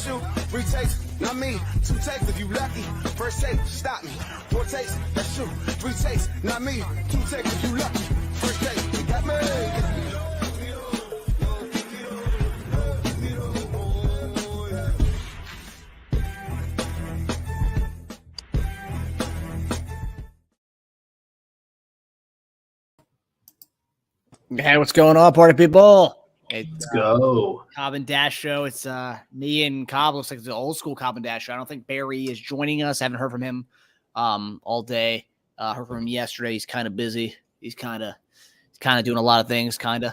shoot. 3 takes, not me. 2 takes if you lucky. First take, stop me. 4 takes, that's true. 3 takes, not me. 2 takes if you lucky. First take, you got me. Hey, what's going on, party people? Let's go. Cobb and Dash show. It's me and Cobb. Looks like it's an old school Cobb and Dash show. I don't think Barry is joining us. I haven't heard from him all day. Heard from him yesterday. He's kind of busy. He's kind of doing a lot of things, in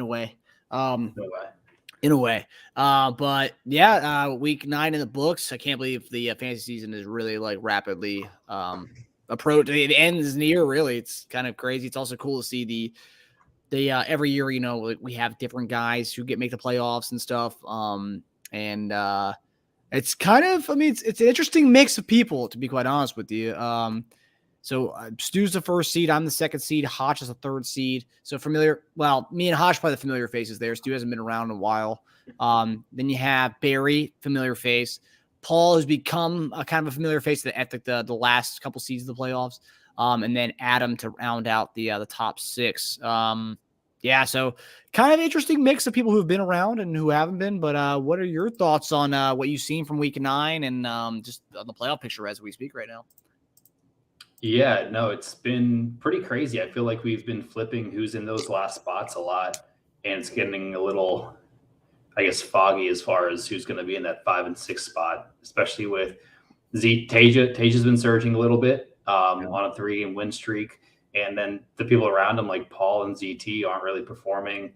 a way. In a way. But yeah, week 9 in the books. I can't believe the fantasy season is really like rapidly approach. The end is near. Really, it's kind of crazy. It's also cool to see the every year, you know, we have different guys who make the playoffs and stuff. It's kind of, I mean, it's an interesting mix of people, to be quite honest with you. So Stu's the first seed. I'm the second seed. Hotch is the third seed. So familiar. Well, me and Hotch probably the familiar faces there. Stu hasn't been around in a while. Then you have Barry, familiar face. Paul has become a kind of a familiar face at the last couple seasons of the playoffs. And then Adam to round out the top 6. Yeah, so kind of interesting mix of people who've been around and who haven't been. But what are your thoughts on what you've seen from week 9 and just on the playoff picture as we speak right now? Yeah, no, it's been pretty crazy. I feel like we've been flipping who's in those last spots a lot, and it's getting a little, I guess, foggy as far as who's going to be in that 5 and 6 spot, especially with Tasia. Tasia's been surging a little bit on a 3-game win streak. And then the people around him, like Paul and ZT, aren't really performing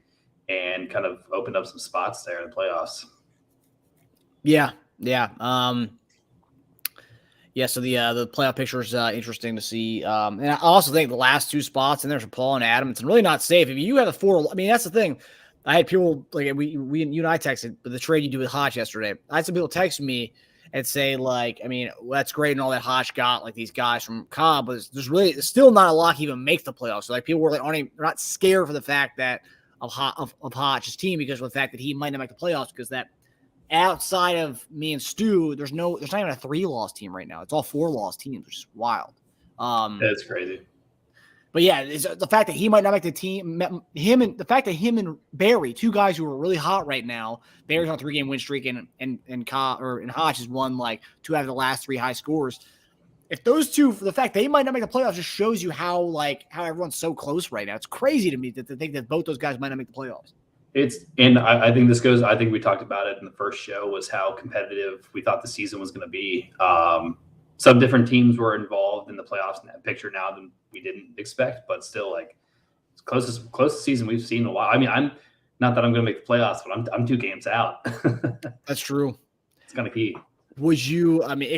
and kind of opened up some spots there in the playoffs. Yeah. So the playoff picture is interesting to see. And I also think the last 2 spots in there for Paul and Adam, it's really not safe. If you have a 4, I mean, that's the thing. I had people, like you and I texted the trade you do with Hotch yesterday. I had some people text me and say, like, I mean, well, that's great and all that Hotch got, like these guys from Cobb, but there's still not a lot he even makes the playoffs. So like people were like, they're not scared for the fact that of Hotch's team because of the fact that he might not make the playoffs, because that outside of me and Stu, there's not even a 3-loss team right now. It's all 4-loss teams, which is wild. That's crazy. But yeah, it's the fact that he might not make the team, him and Barry, 2 guys who are really hot right now. Barry's on a 3-game win streak, and Hotch has won like 2 out of the last 3 high scores. If those 2, the fact they might not make the playoffs, just shows you how everyone's so close right now. It's crazy to me to think that both those guys might not make the playoffs. I think this goes. I think we talked about it in the first show, was how competitive we thought the season was going to be. Some different teams were involved in the playoffs in that picture now than we didn't expect, but still, like, it's closest season we've seen in a while. I mean, I'm not that I'm going to make the playoffs, but I'm 2 games out. That's true. It's kind of key. Would you? I mean,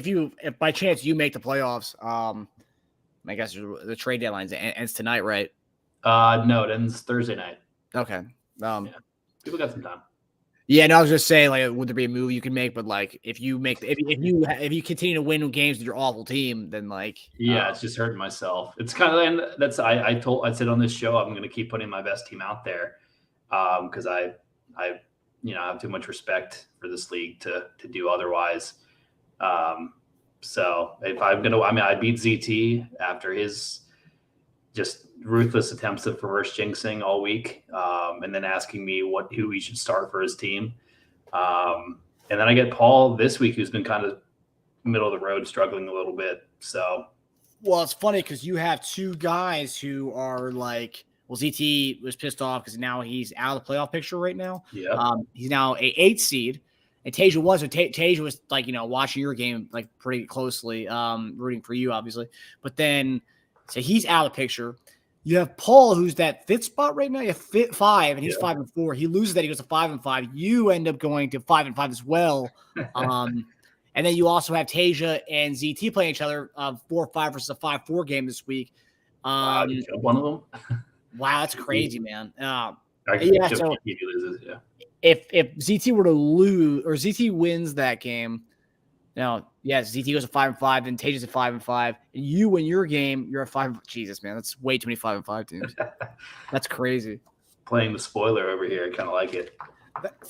if by chance you make the playoffs, I guess the trade deadline ends tonight, right? No, it ends Thursday night. Okay. Yeah. People got some time. Yeah, no, I was just saying, like, would there be a move you can make? But like, if you continue to win games with your awful team, then like, it's just hurting myself. It's kind of, and that's I said on this show I'm going to keep putting my best team out there because I have too much respect for this league to do otherwise. So if I'm gonna, I mean, I beat ZT after his just ruthless attempts of reverse jinxing all week, and then asking me who he should start for his team. And then I get Paul this week, who's been kind of middle of the road, struggling a little bit. So, well, it's funny because you have 2 guys who are like, well, ZT was pissed off because now he's out of the playoff picture right now. Yeah. He's now a 8th seed, and Tasia was. So Tasia was like, watching your game like pretty closely, rooting for you, obviously. But then, so he's out of the picture. You have Paul, who's that 5th spot right now. You have 5, and he's 5 and 4. He loses that, he goes to 5 and 5. You end up going to 5 and 5 as well. And then you also have Tasia and ZT playing each other 4-5 versus a 5-4 game this week. Wow, you jump one of them. Wow, that's crazy, man. So yeah. If ZT were to lose or ZT wins that game, ZT goes to 5 and 5, then Taja's at 5 and 5, and you win your game, you're at 5. Jesus, man, that's way too many 5 and 5 teams. That's crazy. Playing the spoiler over here, I kind of like it.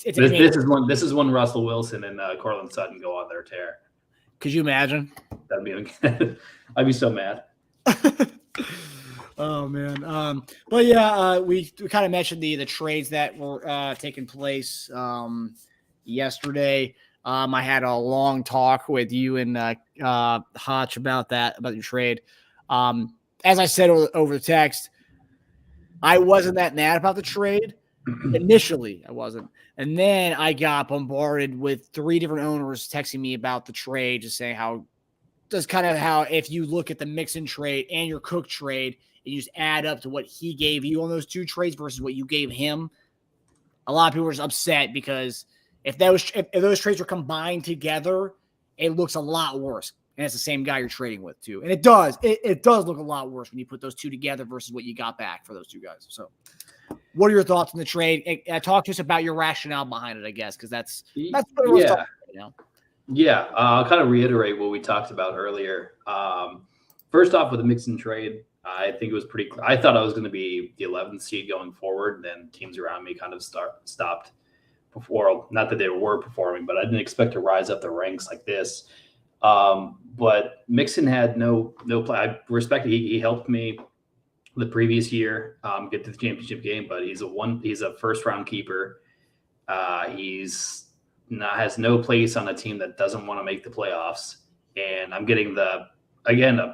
This is when Russell Wilson and Cortland Sutton go on their tear. Could you imagine? That'd be I'd be so mad. Oh man. But yeah, we kind of mentioned the trades that were taking place yesterday. I had a long talk with you and Hotch about your trade. As I said over the text, I wasn't that mad about the trade. Initially, I wasn't. And then I got bombarded with 3 different owners texting me about the trade, just saying how if you look at the Mixon trade and your Cook trade, and you just add up to what he gave you on those 2 trades versus what you gave him, a lot of people were just upset because if those trades were combined together, it looks a lot worse. And it's the same guy you're trading with too. And it does look a lot worse when you put those 2 together versus what you got back for those 2 guys. So what are your thoughts on the trade? Talk to us about your rationale behind it, I guess, because that's what we're talking about, Yeah, I'll kind of reiterate what we talked about earlier. First off, with the Mixon trade, I think it was pretty – I thought I was going to be the 11th seed going forward. Then teams around me kind of stopped before – not that they were performing, but I didn't expect to rise up the ranks like this. But Mixon had no play. I respect it. He helped me the previous year get to the championship game, but he's a first-round keeper. Has no place on a team that doesn't want to make the playoffs. And I'm getting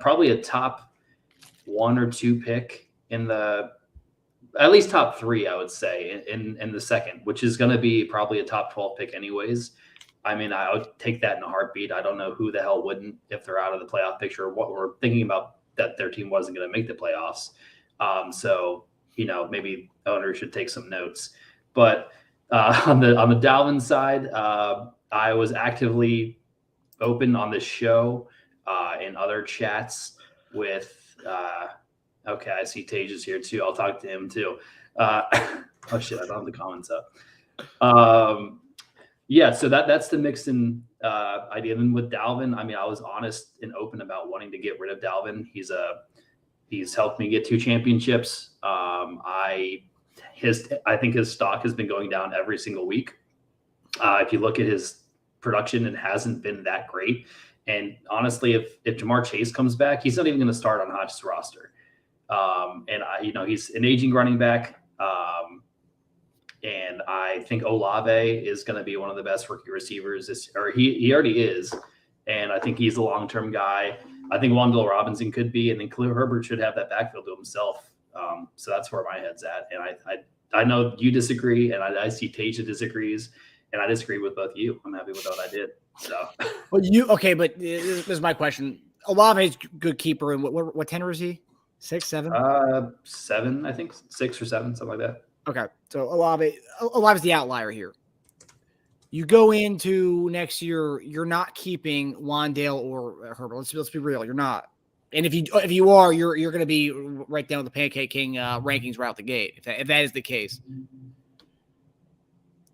probably a top 1 or 2 pick in at least top 3, I would say, in the second, which is going to be probably a top 12 pick anyways. I mean, I would take that in a heartbeat. I don't know who the hell wouldn't if they're out of the playoff picture or what we're thinking about that their team wasn't going to make the playoffs. So, maybe owners should take some notes. But on the Dalvin side, I was actively open on this show in other chats with okay, I see Tage is here too. I'll talk to him too. Oh shit, I don't have the comments up. Yeah, so that's the Mixon idea. And then with Dalvin, I mean, I was honest and open about wanting to get rid of Dalvin. He's helped me get 2 championships. I think his stock has been going down every single week. If you look at his production, it hasn't been that great. And honestly, if Jamar Chase comes back, he's not even going to start on Hodge's roster. He's an aging running back. And I think Olave is going to be one of the best rookie receivers he already is. And I think he's a long-term guy. I think Wan'Dale Robinson could be, and then Khalil Herbert should have that backfield to himself. So that's where my head's at. And I know you disagree, and I see Tage disagrees, and I disagree with both you. I'm happy with what I did. So, but this is my question. Olave's good keeper, and what tenor is he? 6, 7? 7, I think 6 or 7, something like that. Okay, so Olave's the outlier here. You go into next year, you're not keeping Wan'Dale or Herbert. Let's be real, you're not. And if you are, you're going to be right down with the Pancake King rankings right out the gate. If that is the case.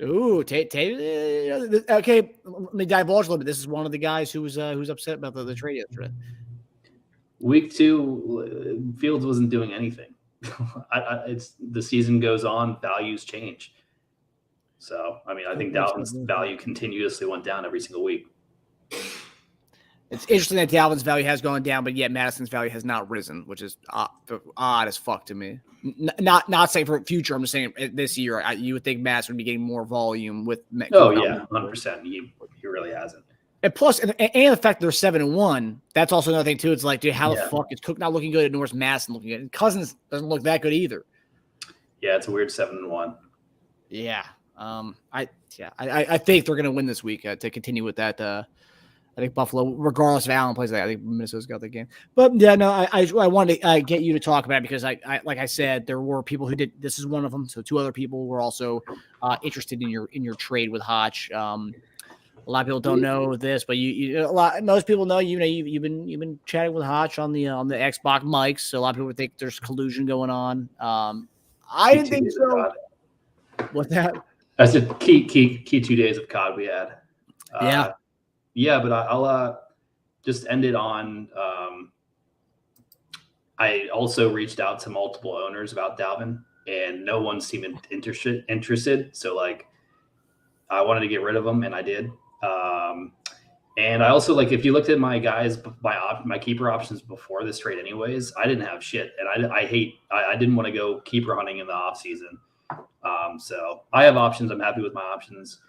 Ooh, okay. Let me divulge a little bit. This is one of the guys who's upset about the trade yesterday. Week 2, Fields wasn't doing anything. It's the season goes on, values change. So, I mean, I think Dalvin's value continuously went down every single week. It's interesting that Dalvin's value has gone down, but yet Madison's value has not risen, which is odd as fuck to me. Not saying for future. I'm just saying this year, you would think Madison would be getting more volume with. Oh yeah, 100%. He really hasn't. And plus, and the fact they're 7-1, that's also another thing too. It's like, dude, how the fuck is Cook not looking good and Norris Madison looking good? And Cousins doesn't look that good either. Yeah, it's a weird 7-1. Yeah. I think they're going to win this week to continue with that. I think Buffalo, regardless of Allen plays, I think Minnesota's got the game. But yeah, no, I wanted to get you to talk about it because I like I said, there were people who did. This is one of them. So 2 other people were also interested in your trade with Hodge. A lot of people don't know this, but most people know. You've been chatting with Hodge on the Xbox mics, so a lot of people think there's collusion going on. I didn't think so. What's that? That's a key 2 days of COD we had. Yeah, but I'll just end it on. I also reached out to multiple owners about Dalvin, and no one seemed interested. So, like, I wanted to get rid of him, and I did. And I also like if you looked at my guys, my keeper options before this trade, anyways, I didn't have shit, and I didn't want to go keeper hunting in the off season. So I have options. I'm happy with my options.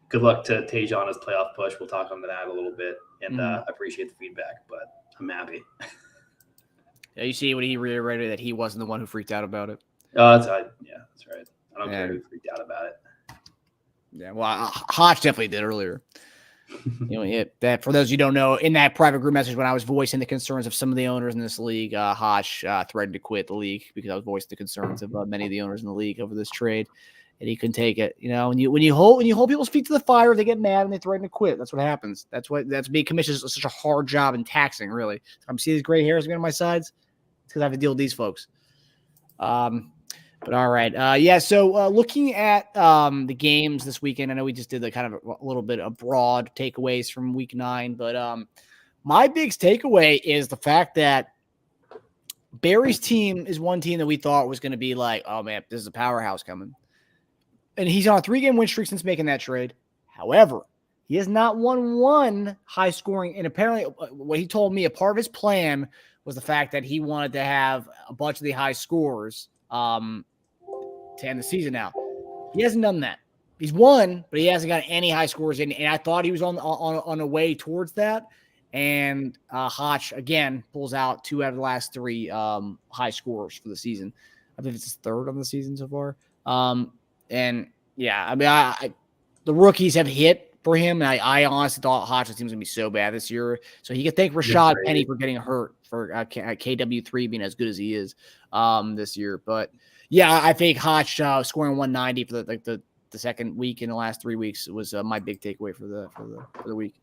Good luck to Tasia on his playoff push. We'll talk on that a little bit, and I appreciate the feedback, but I'm happy. Yeah, you see what he reiterated that he wasn't the one who freaked out about it. That's right. I don't care who freaked out about it. Yeah, well, Hodge definitely did earlier. That for those you don't know, in that private group message when I was voicing the concerns of some of the owners in this league, Hodge threatened to quit the league because I was voicing the concerns of many of the owners in the league over this trade, and he couldn't take it. When you hold people's feet to the fire, they get mad and they threaten to quit. That's what happens. That's being commissioned is such a hard job and taxing. Really, I'm seeing these gray hairs on my sides. It's because I have to deal with these folks. But all right. So looking at the games this weekend, I know we just did the kind of a little bit of broad takeaways from week 9, but my biggest takeaway is the fact that Barry's team is one team that we thought was going to be like, oh man, this is a powerhouse coming. And he's on a 3-game win streak since making that trade. However, he has not won one high scoring. And apparently what he told me, a part of his plan was the fact that he wanted to have a bunch of the high scores to end the season now. He hasn't done that. He's won, but he hasn't got any high scores in. And I thought he was on a way towards that. And Hodge, again, pulls out 2 out of the last 3 high scores for the season. I think it's his 3rd on the season so far. And, yeah, I mean, the rookies have hit for him. And I honestly thought Hodge's team was going to be so bad this year. So he could thank Rashad Penny for getting hurt for KW3 being as good as he is this year. But, yeah, I think Hodge scoring 190 for the second week in the last 3 weeks was my big takeaway for the week.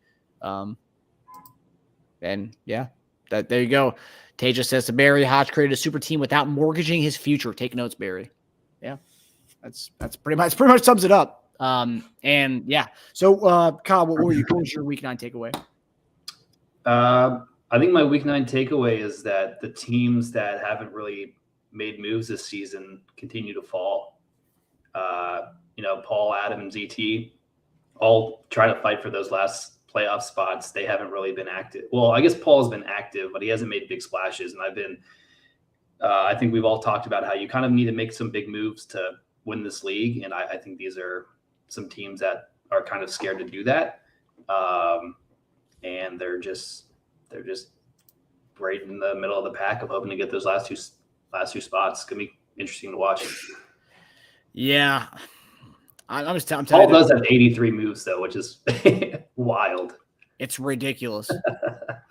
And yeah, there you go. Tasia says to Barry, Hodge created a super team without mortgaging his future. Take notes, Barry. Yeah, that's pretty much sums it up. And yeah, so Kyle, what was your week 9 takeaway? I think my week 9 takeaway is that the teams that haven't really made moves this season continue to fall. Paul, Adam, and ZT all try to fight for those last playoff spots. They haven't really been active. Well, I guess Paul's been active, but he hasn't made big splashes. And I think we've all talked about how you kind of need to make some big moves to win this league. And I think these are some teams that are kind of scared to do that. And they're just right in the middle of the pack of hoping to get those last two spots. It's gonna be interesting to watch. Yeah, I'm telling Paul you, does have 83 moves though, which is wild. It's ridiculous.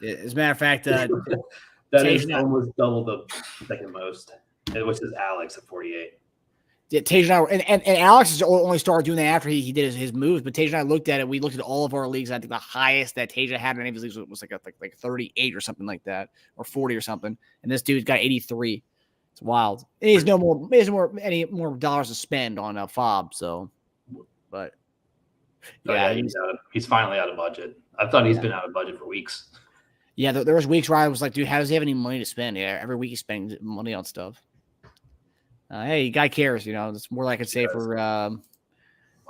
As a matter of fact, that is almost double the second most, which is Alex at 48. Yeah, Tasia and Alex has only started doing that after he did his moves. But Tasia and I looked at it. We looked at all of our leagues. And I think the highest that Tasia had in any of his leagues was like 38 or something like that, or 40 or something. And this dude's got 83. It's wild. And he has any more dollars to spend on a fob. So, but yeah, he's finally out of budget. I thought he's been out of budget for weeks. Yeah, there was weeks where I was like, dude, how does he have any money to spend? Yeah, every week he's spending money on stuff. Hey, guy cares, It's more like I'd say for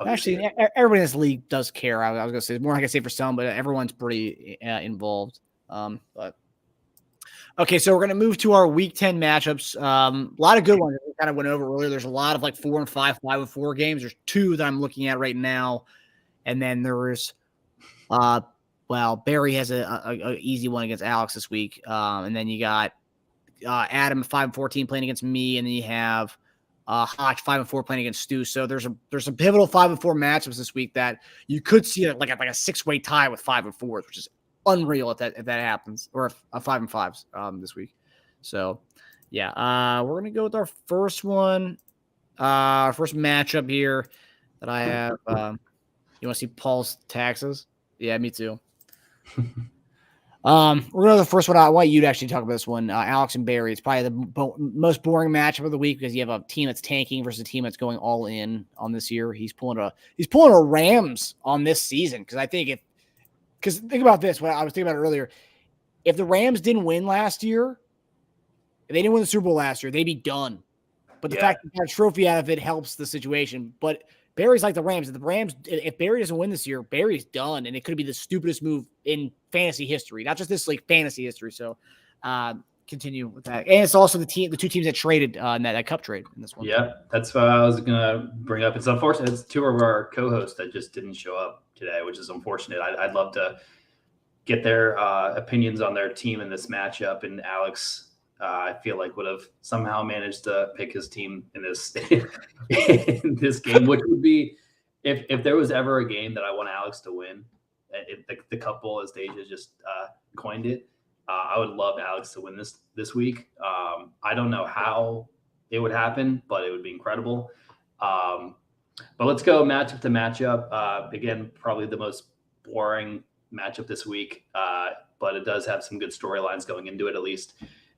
actually everybody in this league does care. I was gonna say it's more like I say for some, but everyone's pretty involved. But okay, so we're gonna move to our week 10 matchups. A lot of good ones we kind of went over earlier. There's a lot of like 4 and 5, 5 and 4 games. There's 2 that I'm looking at right now, and then there's Barry has a easy one against Alex this week, and then you got Adam 5-14 playing against me, and then you have Hodge 5-4 playing against Stu. So there's some pivotal 5-4 matchups this week that you could see like a 6-way tie with 5-4s, which is unreal if that happens, or a 5-5s this week. So yeah, we're gonna go with our first one, our first matchup here that I have. You want to see Paul's taxes? Yeah, me too. We're going to the first one. I want you to actually talk about this one. Alex and Barry. It's probably the most boring matchup of the week because you have a team that's tanking versus a team that's going all in on this year. He's pulling a Rams on this season because think about this. What I was thinking about earlier. If the Rams didn't win last year, if they didn't win the Super Bowl last year, they'd be done. But the fact that they got a trophy out of it helps the situation. But Barry's like the Rams. If Barry doesn't win this year, Barry's done, and it could be the stupidest move in fantasy history, not just this like fantasy history. So, continue with that, and it's also the two teams that traded in that cup trade in this one. Yeah, that's what I was gonna bring up. It's unfortunate. It's two of our co-hosts that just didn't show up today, which is unfortunate. I'd love to get their opinions on their team in this matchup, and Alex. I feel like would have somehow managed to pick his team in this in this game, which would be if there was ever a game that I want Alex to win, the Cup Bowl as Deja just coined it. I would love Alex to win this week. I don't know how it would happen, but it would be incredible. But let's go matchup to matchup. Again, probably the most boring matchup this week, but it does have some good storylines going into it at least.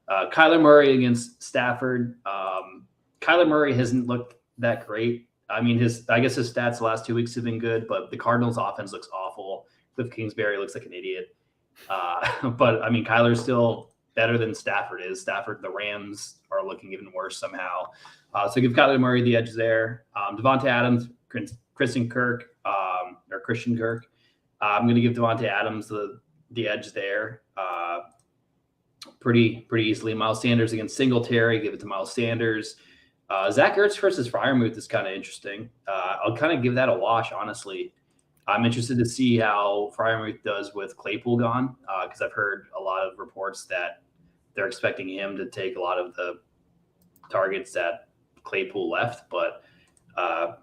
Kyler Murray against Stafford. Kyler Murray hasn't looked that great. I mean, I guess his stats the last 2 weeks have been good, but the Cardinals' offense looks awful. Cliff Kingsbury looks like an idiot. But I mean, Kyler's still better than Stafford is. The Rams are looking even worse somehow. So give Kyler Murray the edge there. Devontae Adams, Christian Kirk. I'm going to give Devontae Adams the edge there. Pretty easily. Miles Sanders against Singletary. Give it to Miles Sanders. Zach Ertz versus Freiermuth is kind of interesting. I'll kind of give that a wash, honestly. I'm interested to see how Freiermuth does with Claypool gone, because I've heard a lot of reports that they're expecting him to take a lot of the targets that Claypool left. But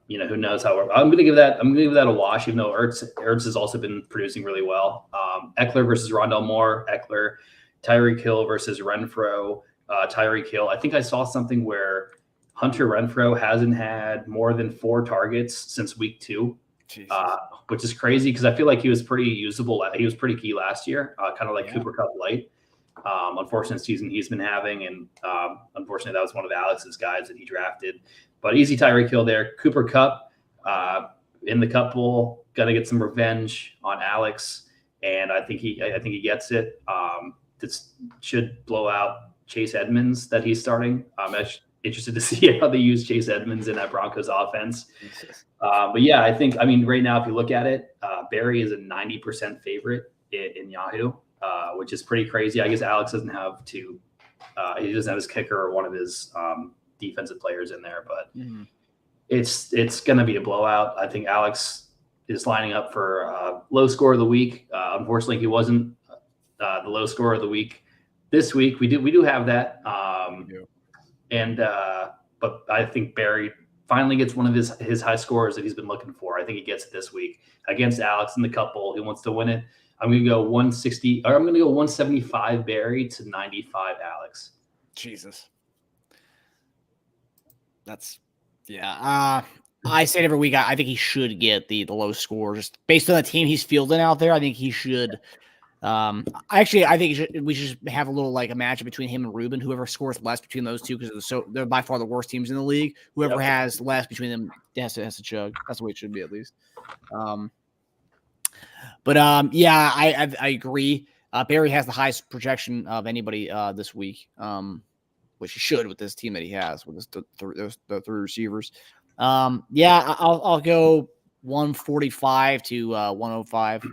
who knows how I'm going to give that a wash, even though Ertz has also been producing really well. Eckler versus Rondale Moore. Eckler. Tyreek Hill versus Renfro. Tyreek Hill. I think I saw something where Hunter Renfro hasn't had more than 4 targets since week 2, which is crazy because I feel like he was pretty usable. He was pretty key last year, kind of like Cooper Kupp light. Unfortunate season he's been having, and unfortunately that was one of Alex's guys that he drafted. But easy Tyreek Hill there. Cooper Kupp in the Cup Bowl, gonna get some revenge on Alex, and I think he gets it. This should blow out Chase Edmonds that he's starting. I'm actually interested to see how they use Chase Edmonds in that Broncos offense. But yeah, I mean, right now, if you look at it, Barry is a 90% favorite in Yahoo, which is pretty crazy. I guess Alex doesn't have he doesn't have his kicker or one of his defensive players in there, but it's going to be a blowout. I think Alex is lining up for low score of the week. Unfortunately, he wasn't the low score of the week this week. We do have that. But I think Barry finally gets one of his high scores that he's been looking for. I think he gets it this week against Alex in the Cup Bowl. He wants to win it. I'm going to go 160, or I'm going to go 175 Barry to 95 Alex. Jesus. That's I say it every week. I think he should get the low score just based on the team he's fielding out there. I think he should. I think we should have a little like a matchup between him and Ruben. Whoever scores less between those two, because they're by far the worst teams in the league. Whoever has less between them has to chug. That's the way it should be, at least. I agree. Barry has the highest projection of anybody this week, which he should with this team that he has with the 3 receivers. I'll go 145 to 105.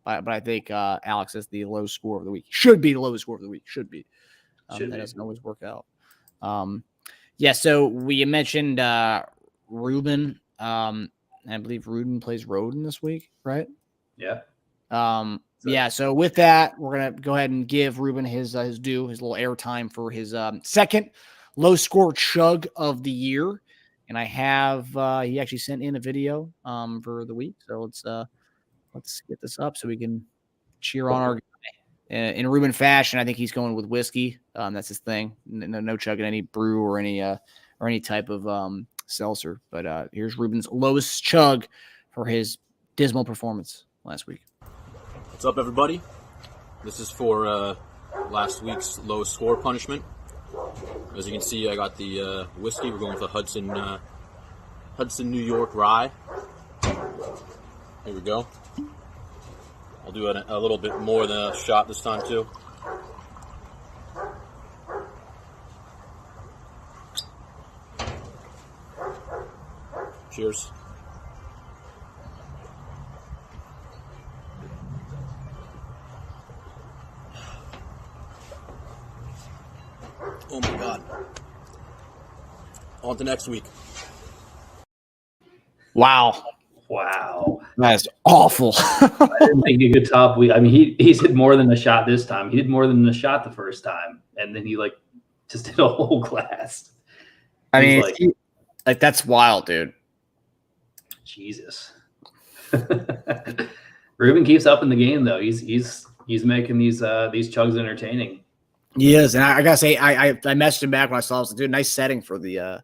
But I think Alex is the low score of the week. Should be the lowest score of the week. Should be. That doesn't always work out. So we mentioned Ruben. I believe Ruben plays Roden this week, right? Yeah. So with that, we're going to go ahead and give Ruben his due, his little airtime for his second low score chug of the year. And I have he actually sent in a video for the week. So let's get this up so we can cheer on our guy. In Ruben fashion, I think he's going with whiskey. That's his thing. No chugging any brew or any type of seltzer. But here's Ruben's lowest chug for his dismal performance last week. What's up, everybody? This is for last week's lowest score punishment. As you can see, I got the whiskey. We're going with a Hudson New York Rye. Here we go. I'll do a little bit more than a shot this time, too. Cheers. On to next week. Wow. Wow. That's awful. I didn't think he could top. I mean, he's hit more than a shot this time. He did more than a shot the first time, and then he like just did a whole glass. I He's mean, like that's wild, dude. Jesus. Ruben keeps up in the game though. He's making these chugs entertaining. He is, and I gotta say, I messaged him back when I saw. I was like, dude, nice setting for the.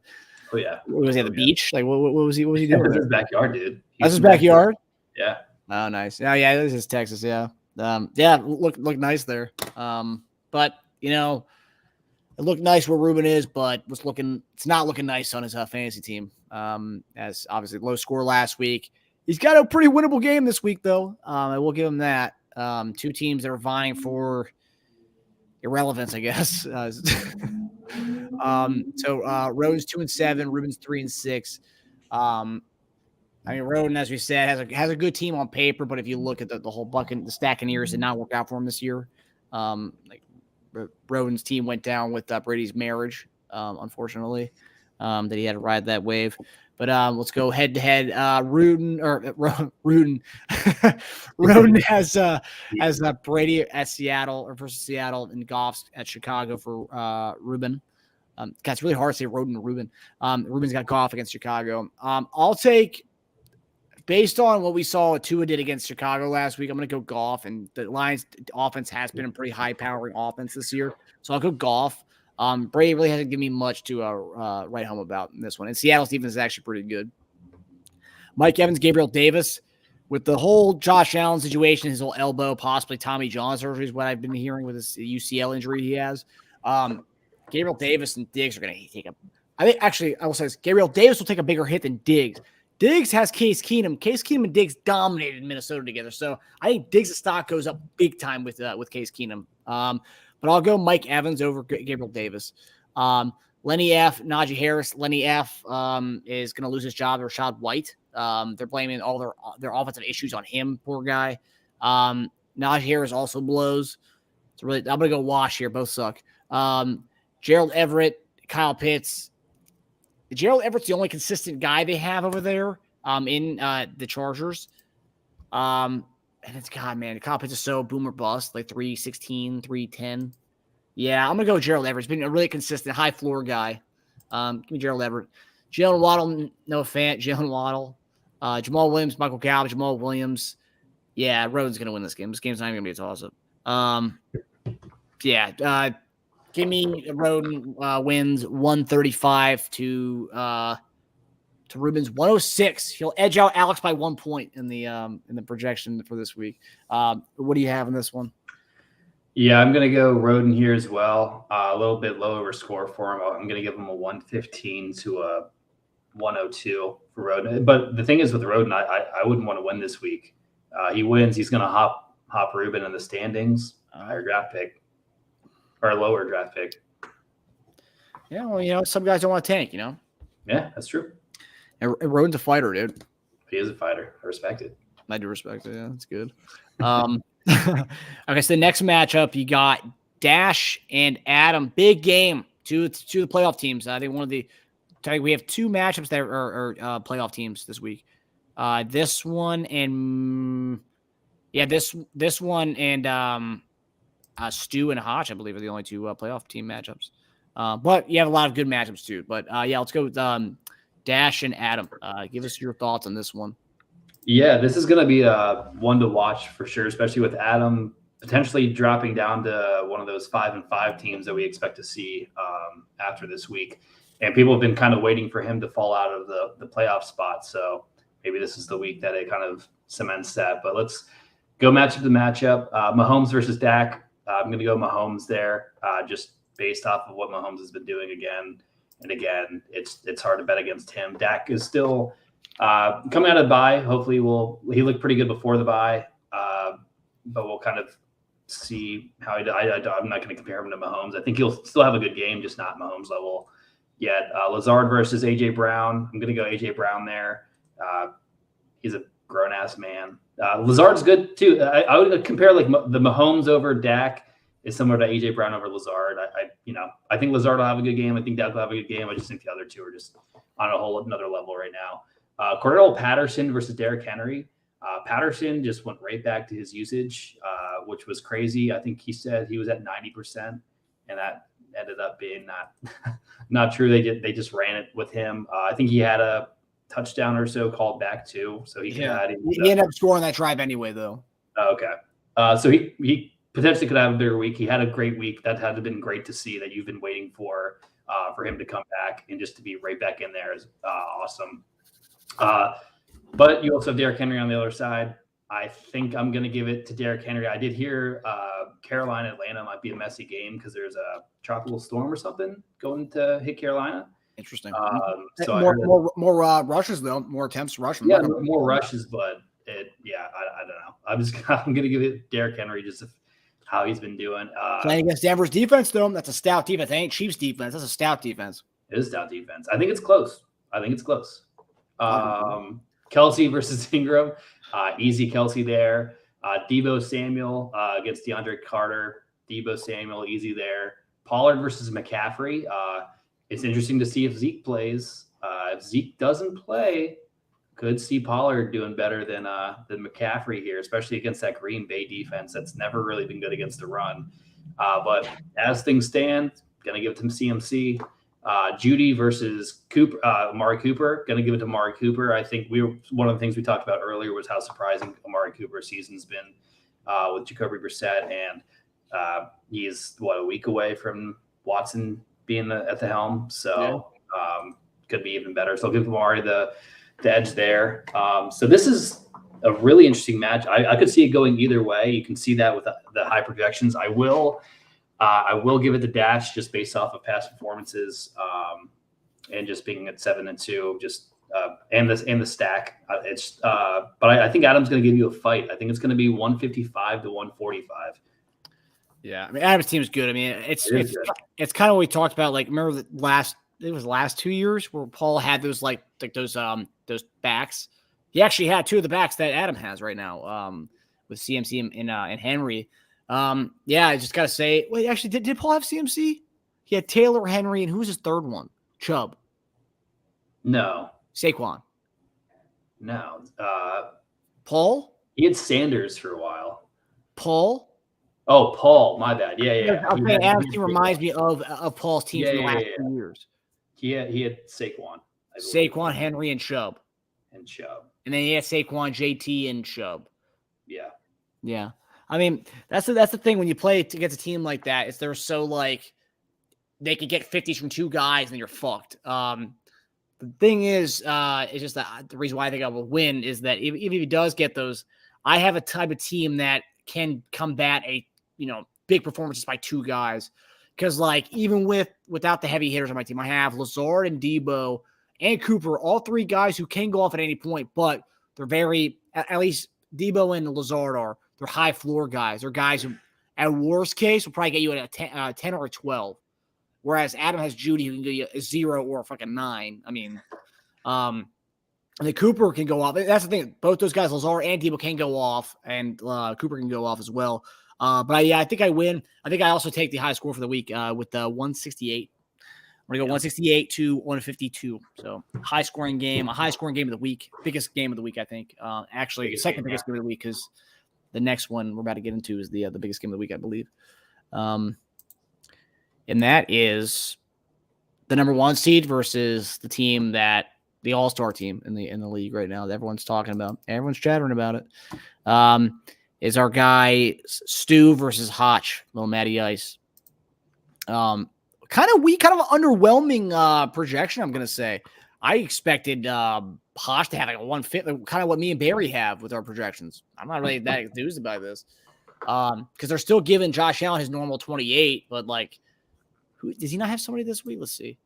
Oh yeah. What was he at the beach? Like, what was he? What was he doing? That's his backyard, dude. That's his backyard. Yeah. Oh, nice. Yeah, this is Texas. Yeah. Yeah. Look nice there. But you know, it looked nice where Ruben is, but it's not looking nice on his fantasy team. As obviously low score last week. He's got a pretty winnable game this week, though. I will give him that. Two teams that are vying for irrelevance, I guess. So Roden's 2-7, Ruben's 3-6. I mean, Roden, as we said, has a good team on paper, but if you look at the whole bucket, the Staccaneers did not work out for him this year. Like Roden's team went down with Brady's marriage, unfortunately, that he had to ride that wave. But let's go head to head. Roden has Brady at Seattle or versus Seattle, and Goff's at Chicago for Ruben. God, it's really hard to say Roden or Ruben. Ruben's got Goff against Chicago. I'll take, based on what we saw what Tua did against Chicago last week, I'm going to go Goff. And the Lions offense has been a pretty high-powering offense this year. So I'll go Goff. Brady really hasn't given me much to write home about in this one. And Seattle's defense is actually pretty good. Mike Evans, Gabriel Davis. With the whole Josh Allen situation, his whole elbow, possibly Tommy John surgery is what I've been hearing with this UCL injury he has. Gabriel Davis and Diggs are going to take I will say this. Gabriel Davis will take a bigger hit than Diggs. Diggs has Case Keenum. Case Keenum and Diggs dominated Minnesota together. So I think Diggs' stock goes up big time with Case Keenum. But I'll go Mike Evans over Gabriel Davis. Lenny F, Najee Harris. Lenny F is going to lose his job to Rashad White. They're blaming all their offensive issues on him, poor guy. Najee Harris also blows. I'm going to go wash here. Both suck. Gerald Everett, Kyle Pitts. Gerald Everett's the only consistent guy they have over there in the Chargers. And it's, God, man, Kyle Pitts is so boomer bust, like 316, 310. Yeah, I'm going to go with Gerald Everett. He's been a really consistent, high floor guy. Give me Gerald Everett. Jalen Waddle, no fan. Jalen Waddle. Jamal Williams, Michael Gallup, Jamal Williams. Yeah, Roden's going to win this game. This game's not even going to be a toss-up. Give me Roden wins 135 to Ruben's 106. He'll edge out Alex by 1 point in the projection for this week. What do you have in this one? Yeah, I'm going to go Roden here as well. A little bit lower score for him. I'm going to give him a 115 to a 102 for Roden. But the thing is with Roden, I wouldn't want to win this week. He wins, he's going to hop Ruben in the standings, higher draft pick or a lower draft pick. Yeah, well, some guys don't want to tank, Yeah, that's true. And Roden's a fighter, dude. He is a fighter. I respect it. I do respect it. Yeah, that's good. Okay, so the next matchup, you got Dash and Adam. Big game. Two of the playoff teams. I think we have two matchups that are playoff teams this week. This one and Stu and Hotch, I believe, are the only two playoff team matchups. But you have a lot of good matchups too. But let's go with Dash and Adam. Give us your thoughts on this one. Yeah, this is going to be one to watch for sure, especially with Adam potentially dropping down to one of those 5-5 teams that we expect to see after this week. And people have been kind of waiting for him to fall out of the playoff spot. So maybe this is the week that it kind of cements that. But let's go matchup to matchup. Mahomes versus Dak. I'm going to go Mahomes there, just based off of what Mahomes has been doing again and again. It's hard to bet against him. Dak is still coming out of the bye. Hopefully he looked pretty good before the bye, but we'll kind of see how he does. I'm not going to compare him to Mahomes. I think he'll still have a good game, just not Mahomes level yet. Lazard versus A.J. Brown. I'm going to go A.J. Brown there. He's a grown-ass man. Lazard's good, too. I would compare like the Mahomes over Dak is similar to AJ Brown over Lazard. I think Lazard will have a good game. I think Dak will have a good game. I just think the other two are just on a whole another level right now. Cordell Patterson versus Derrick Henry. Patterson just went right back to his usage, which was crazy. I think he said he was at 90%, and that ended up being not true. They just ran it with him. I think he had a touchdown or so called back too, so he ended up scoring that drive anyway, though. Okay, so he potentially could have a bigger week. He had a great week. That had been great to see, that you've been waiting for him to come back and just to be right back in there is awesome. But you also have Derrick Henry on the other side. I think I'm going to give it to Derrick Henry. I did hear Carolina, Atlanta might be a messy game because there's a tropical storm or something going to hit Carolina. Interesting. So more rushes though, more attempts to rush. Yeah, more rushes, but I don't know. I'm going to give it Derrick Henry just how he's been doing. Playing against Denver's defense though, that's a stout defense. That ain't Chiefs defense. That's a stout defense. It is stout defense. I think it's close. Kelsey versus Ingram. Easy Kelsey there. Deebo Samuel against DeAndre Carter. Deebo Samuel, easy there. Pollard versus McCaffrey. It's interesting to see if Zeke plays. If Zeke doesn't play, could see Pollard doing better than McCaffrey here, especially against that Green Bay defense that's never really been good against the run. But as things stand, going to give it to CMC. Judy versus Amari Cooper. Going to give it to Amari Cooper. I think one of the things we talked about earlier was how surprising Amari Cooper's season's been with Jacoby Brissett, and he's a week away from Watson being at the helm. So could be even better. So I'll give Amari the edge there. So this is a really interesting match. I could see it going either way. You can see that with the high projections. I will give it the dash just based off of past performances and just being at 7-2, just and the stack. But I think Adam's going to give you a fight. I think it's going to be 155 to 145. Yeah, I mean Adam's team is good. I mean it's kind of what we talked about. Like remember the last 2 years where Paul had those those backs. He actually had two of the backs that Adam has right now with CMC and Henry. I just gotta say, wait, actually, did Paul have CMC? He had Taylor, Henry, and who's his third one? Chubb. No. Saquon. No. Paul? He had Sanders for a while. Paul? Oh, Paul. My bad. Yeah. Okay, Adam's team reminds me of Paul's team from the last 2 years. He had Saquon. Saquon, Henry, and Chubb. And then he had Saquon, JT, and Chubb. Yeah. Yeah. I mean, that's the thing when you play against a team like that, is they're so they could get 50s from two guys and you're fucked. The thing is, it's just that the reason why I think I will win is that if he does get those, I have a type of team that can combat big performances by two guys. Because even without the heavy hitters on my team, I have Lazard and Deebo and Cooper, all three guys who can go off at any point, but they're very, at least Deebo and Lazard they're high floor guys. They're guys who, at worst case, will probably get you at a 10 or a 12. Whereas Adam has Judy who can get you a 0 or a fucking 9. I mean, and the Cooper can go off. That's the thing. Both those guys, Lazard and Deebo, can go off, and Cooper can go off as well. But I think I win. I think I also take the high score for the week with the 168. We're going to go 168 to 152. So a high scoring game of the week. Biggest game of the week, I think. Actually, second biggest game of the week, because the next one we're about to get into is the biggest game of the week, I believe. And that is the number 1 seed versus the team the all-star team in the league right now that everyone's talking about. Everyone's chattering about it. Is our guy Stu versus Hotch, little Matty Ice. Kind of underwhelming projection, I'm going to say. I expected Hotch to have a 150, kind of what me and Barry have with our projections. I'm not really that enthused about this because they're still giving Josh Allen his normal 28, but who does he not have somebody this week? Let's see.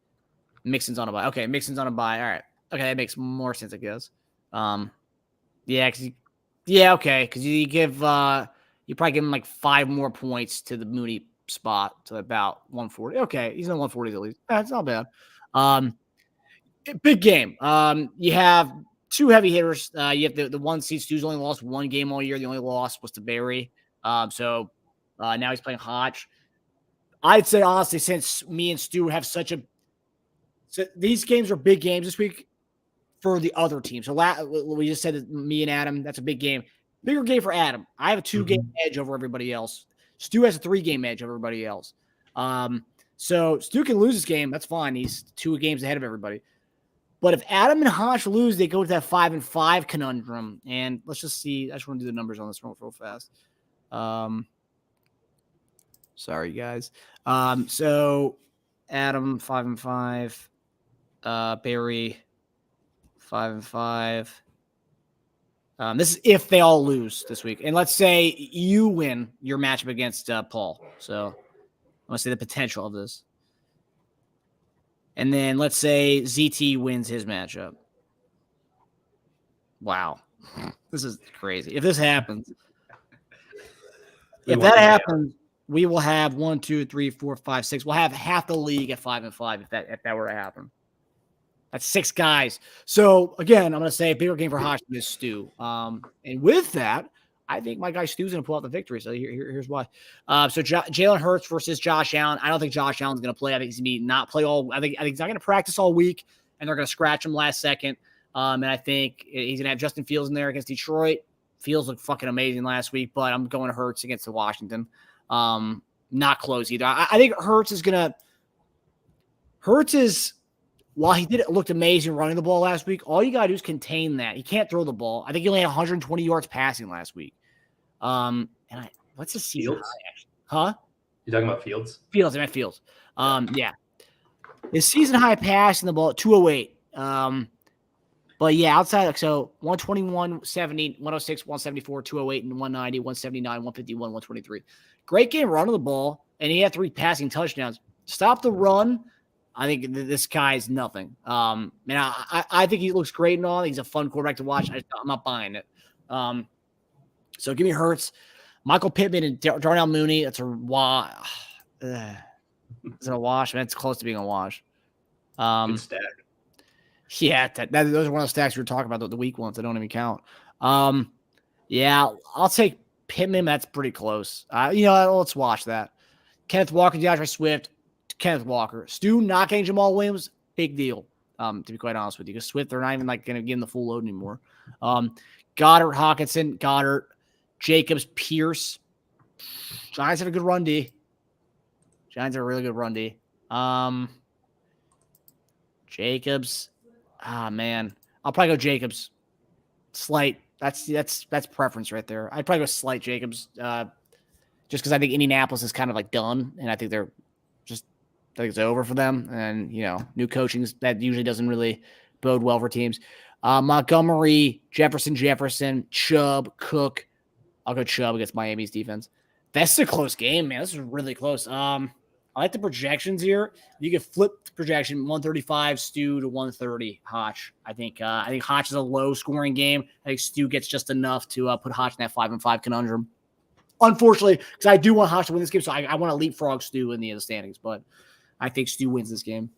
Mixon's on a bye. Okay, Mixon's on a bye. All right. Okay, that makes more sense, I guess. Because you probably give him 5 more points to the Mooney spot to about 140. Okay, he's in the 140s at least. That's not bad. Big game. You have 2 heavy hitters. You have the 1 seed. Stu's only lost 1 game all year. The only loss was to Barry. So Now he's playing Hodge. I'd say, honestly, since me and Stu have so these games are big games this week for the other team. So we just said that me and Adam, that's a big game. Bigger game for Adam. I have a 2-game edge over everybody else. Stu has a 3-game edge over everybody else. So Stu can lose this game. That's fine. He's 2 games ahead of everybody. But if Adam and Hodge lose, they go to that 5-5 conundrum. And let's just see. I just want to do the numbers on this real fast. Sorry, guys. So Adam 5-5, Barry 5-5. This is if they all lose this week. And let's say you win your matchup against Paul. So I'm going to say the potential of this. And then let's say ZT wins his matchup. Wow. This is crazy. If this happens, we will have 1, 2, 3, 4, 5, 6. We'll have half the league at 5-5 if that were to happen. That's 6 guys. So again, I'm going to say bigger game for Hodge than this Stu. And with that, I think my guy Stu's going to pull out the victory. So here's why. So Jalen Hurts versus Josh Allen. I don't think Josh Allen's going to play. I think he's going to not play all. I think he's not going to practice all week, and they're going to scratch him last second. And I think he's going to have Justin Fields in there against Detroit. Fields looked fucking amazing last week, but I'm going to Hurts against the Washington. Not close either. I think Hurts is while he looked amazing running the ball last week, all you got to do is contain that. He can't throw the ball. I think he only had 120 yards passing last week. What's the season high, actually? Huh? You talking about Fields? Fields. I meant Fields. Yeah. His season high passing the ball at 208. But yeah, outside, so 121, 170, 106, 174, 208, and 190, 179, 151, 123. Great game running the ball, and he had 3 passing touchdowns. Stop the run. I think this guy is nothing. And I think he looks great and all. He's a fun quarterback to watch. I'm not buying it. So give me Hurts. Michael Pittman and Darnell Mooney. That's a wash. Is it a wash? I mean, it's close to being a wash. Good stack. Yeah, those are one of the stacks we were talking about, the weak ones. They don't even count. Yeah, I'll take Pittman. That's pretty close. Let's watch that. Kenneth Walker, DeAndre Swift, Kenneth Walker. Stu knocking Jamal Williams, big deal, to be quite honest with you. Because Swift, they're not even going to give him the full load anymore. Goddard, Hawkinson, Jacobs, Pierce. Giants have a good run D. Giants have a really good run D. Jacobs. Man. I'll probably go Jacobs. Slight. That's preference right there. I'd probably go slight Jacobs. Just because I think Indianapolis is kind of done, and I think I think it's over for them. And, new coaching, that usually doesn't really bode well for teams. Montgomery, Jefferson, Chubb, Cook. I'll go Chubb against Miami's defense. That's a close game, man. This is really close. I like the projections here. You can flip the projection 135 Stu to 130 Hodge. I think Hodge is a low scoring game. I think Stu gets just enough to put Hodge in that 5-5 conundrum. Unfortunately, because I do want Hodge to win this game, so I want to leapfrog Stu in the standings, but I think Stu wins this game.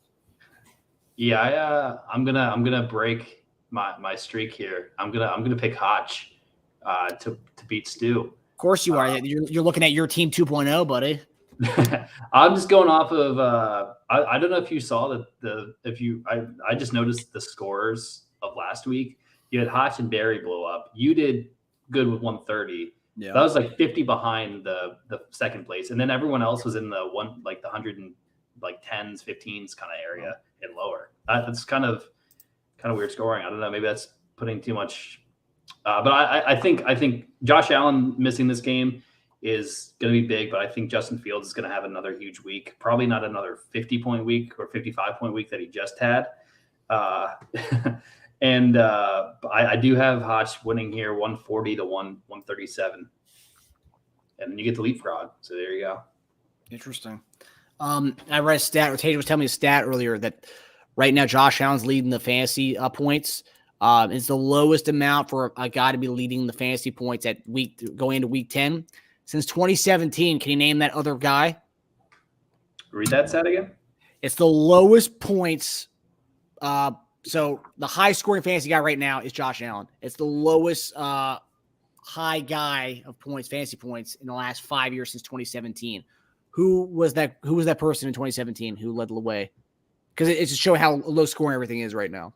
Yeah, I'm gonna break my streak here. I'm gonna pick Hodge to beat Stu. Of course you are. You're looking at your team 2.0, buddy. I'm just going off of I don't know if you saw I just noticed the scores of last week. You had Hodge and Barry blow up. You did good with 130. Yeah. That was 50 behind the second place, and then everyone else was in the 100 and 10s, 15s kind of area and lower. That's kind of weird scoring. I don't know. Maybe that's putting too much. But I think Josh Allen missing this game is going to be big, but I think Justin Fields is going to have another huge week. Probably not another 50-point week or 55-point week that he just had. And I do have Hodge winning here 140 to 137. And then you get the leapfrog. So there you go. Interesting. I read a stat, or Tatum was telling me a stat earlier that right now Josh Allen's leading the fantasy points. It's the lowest amount for a guy to be leading the fantasy points going into week 10 since 2017. Can you name that other guy? Read that stat again. It's the lowest points. So the high scoring fantasy guy right now is Josh Allen. It's the lowest high guy of points, fantasy points, in the last 5 years since 2017. Who was that person in 2017 who led the way? Because it's to show how low scoring everything is right now.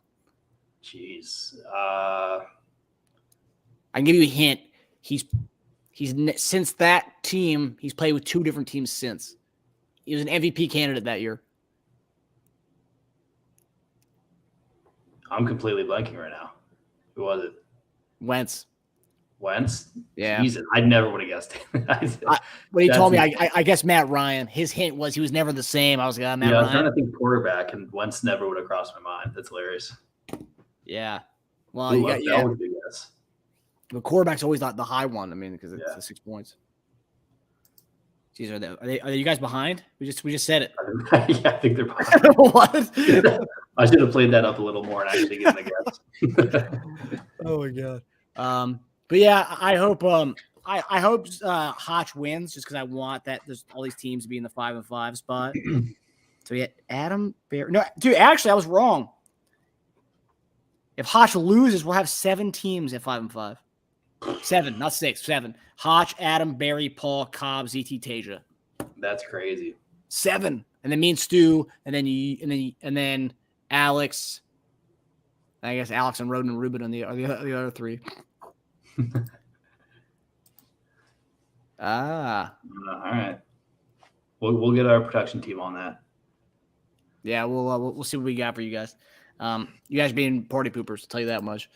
Jeez. I can give you a hint. He's since that team, he's played with 2 different teams since. He was an MVP candidate that year. I'm completely blanking right now. Who was it? Wentz. Yeah. Jesus, I never would have guessed it. When he told me, I guess Matt Ryan. His hint was he was never the same. I was like, Matt I was Ryan. trying to think quarterback, and Wentz never would have crossed my mind. That's hilarious. Yeah. Well, Ooh, you got, that yeah. would be a guess. The quarterback's always the high one. I mean, because it's Yeah. the 6 points. Jeez, are you guys behind? We just said it. Yeah, I think they're behind. What? I should have played that up a little more and actually given a guess. Oh my god. But yeah, I hope I hope Hotch wins just because I want that. There's all these teams to be in the 5-5 spot. So yeah, Adam Bear. No, dude, actually I was wrong. If Hotch loses, we'll have 7 teams at 5-5. 7, not 6, 7. Hotch, Adam, Barry, Paul, Cobb, ZT, Tasia. That's crazy. 7, and then me and Stu, and then Alex. I guess Alex and Roden and Ruben on the other 3. All right. We'll get our production team on that. Yeah, we'll see what we got for you guys. You guys being party poopers, I'll tell you that much.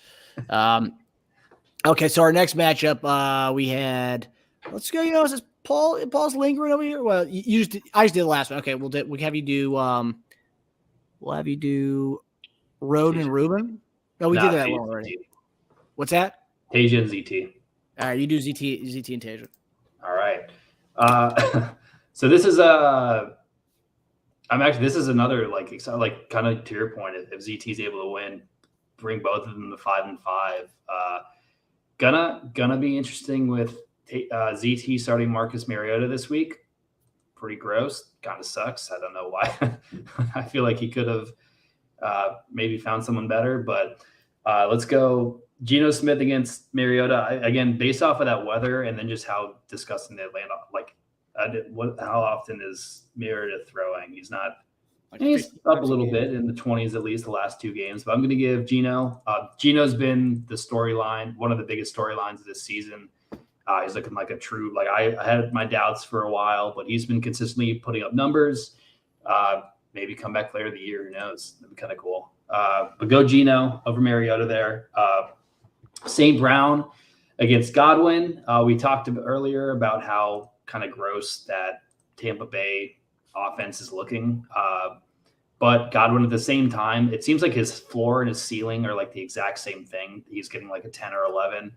Okay, so our next matchup, we had. Let's go. Is this Paul's lingering over here? Well, I just did the last one. Okay, we'll have you do. We'll have you do Roden and Ruben. No, we did that one already. What's that? Tasia and ZT. All right, you do ZT and Tasia. All right. So this is this is another like kind of to your point. If ZT is able to win, bring both of them to 5-5. Gonna be interesting with ZT starting Marcus Mariota this week. Pretty gross. Kind of sucks. I don't know why. I feel like he could have maybe found someone better, but let's go. Geno Smith against Mariota. Again, based off of that weather and then just how disgusting they land. How often is Mariota throwing? He's not. He's up a little bit in the 20s at least the last 2 games, but I'm going to give Geno. Geno's been the storyline, one of the biggest storylines of this season. He's looking like a true. I had my doubts for a while, but he's been consistently putting up numbers. Maybe comeback player of the year. Who knows? That'd be kind of cool. But go Geno over Mariota there. St. Brown against Godwin. We talked earlier about how kind of gross that Tampa Bay offense is looking. But Godwin at the same time, it seems like his floor and his ceiling are like the exact same thing. He's getting like a 10 or 11.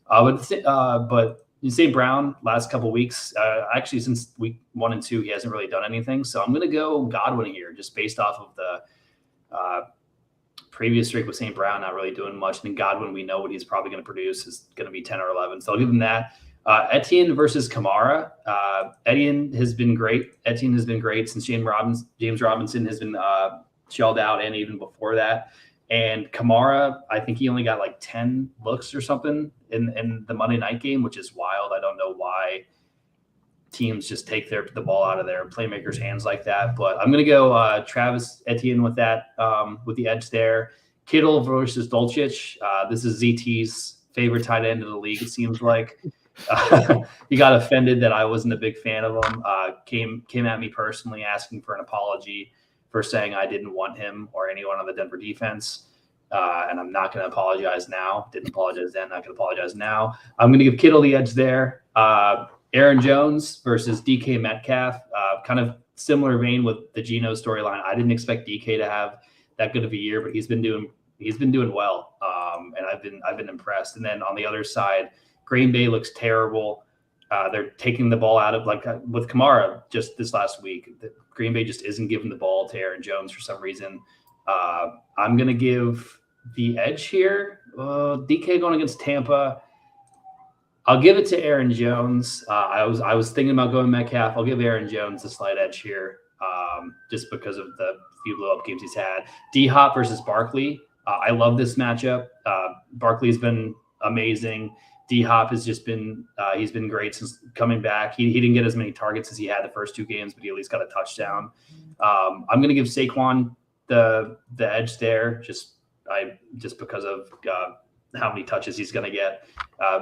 But St. Brown last couple of weeks, actually since week 1 and 2, he hasn't really done anything. So I'm going to go Godwin here just based off of the previous streak with St. Brown, not really doing much. And then Godwin, we know what he's probably going to produce is going to be 10 or 11. So I'll give him that. Etienne versus Kamara. Etienne has been great. Etienne has been great since James Robinson has been shelled out, and even before that. And Kamara, I think he only got like 10 looks or something in the Monday night game, which is wild. I don't know why teams just take the ball out of their playmakers' hands like that. But I'm going to go Travis Etienne with that, with the edge there. Kittle versus Dulcich. This is ZT's favorite tight end of the league, it seems like. He got offended that I wasn't a big fan of him. Came at me personally asking for an apology for saying I didn't want him or anyone on the Denver defense. And I'm not going to apologize now. Didn't apologize then. Not going to apologize now. I'm going to give Kittle the edge there. Aaron Jones versus DK Metcalf. Kind of similar vein with the Geno storyline. I didn't expect DK to have that good of a year, but he's been doing well. And I've been impressed. And then on the other side, Green Bay looks terrible. They're taking the ball out of with Kamara just this last week. Green Bay just isn't giving the ball to Aaron Jones for some reason. I'm going to give the edge here. DK going against Tampa. I'll give it to Aaron Jones. I was thinking about going Metcalf. I'll give Aaron Jones the slight edge here, just because of the few blow-up games he's had. D-Hop versus Barkley. I love this matchup. Barkley's been amazing. D Hop has just been he's been great since coming back. He didn't get as many targets as he had the first 2 games, but he at least got a touchdown. I'm going to give Saquon the edge there, just because of how many touches he's going to get.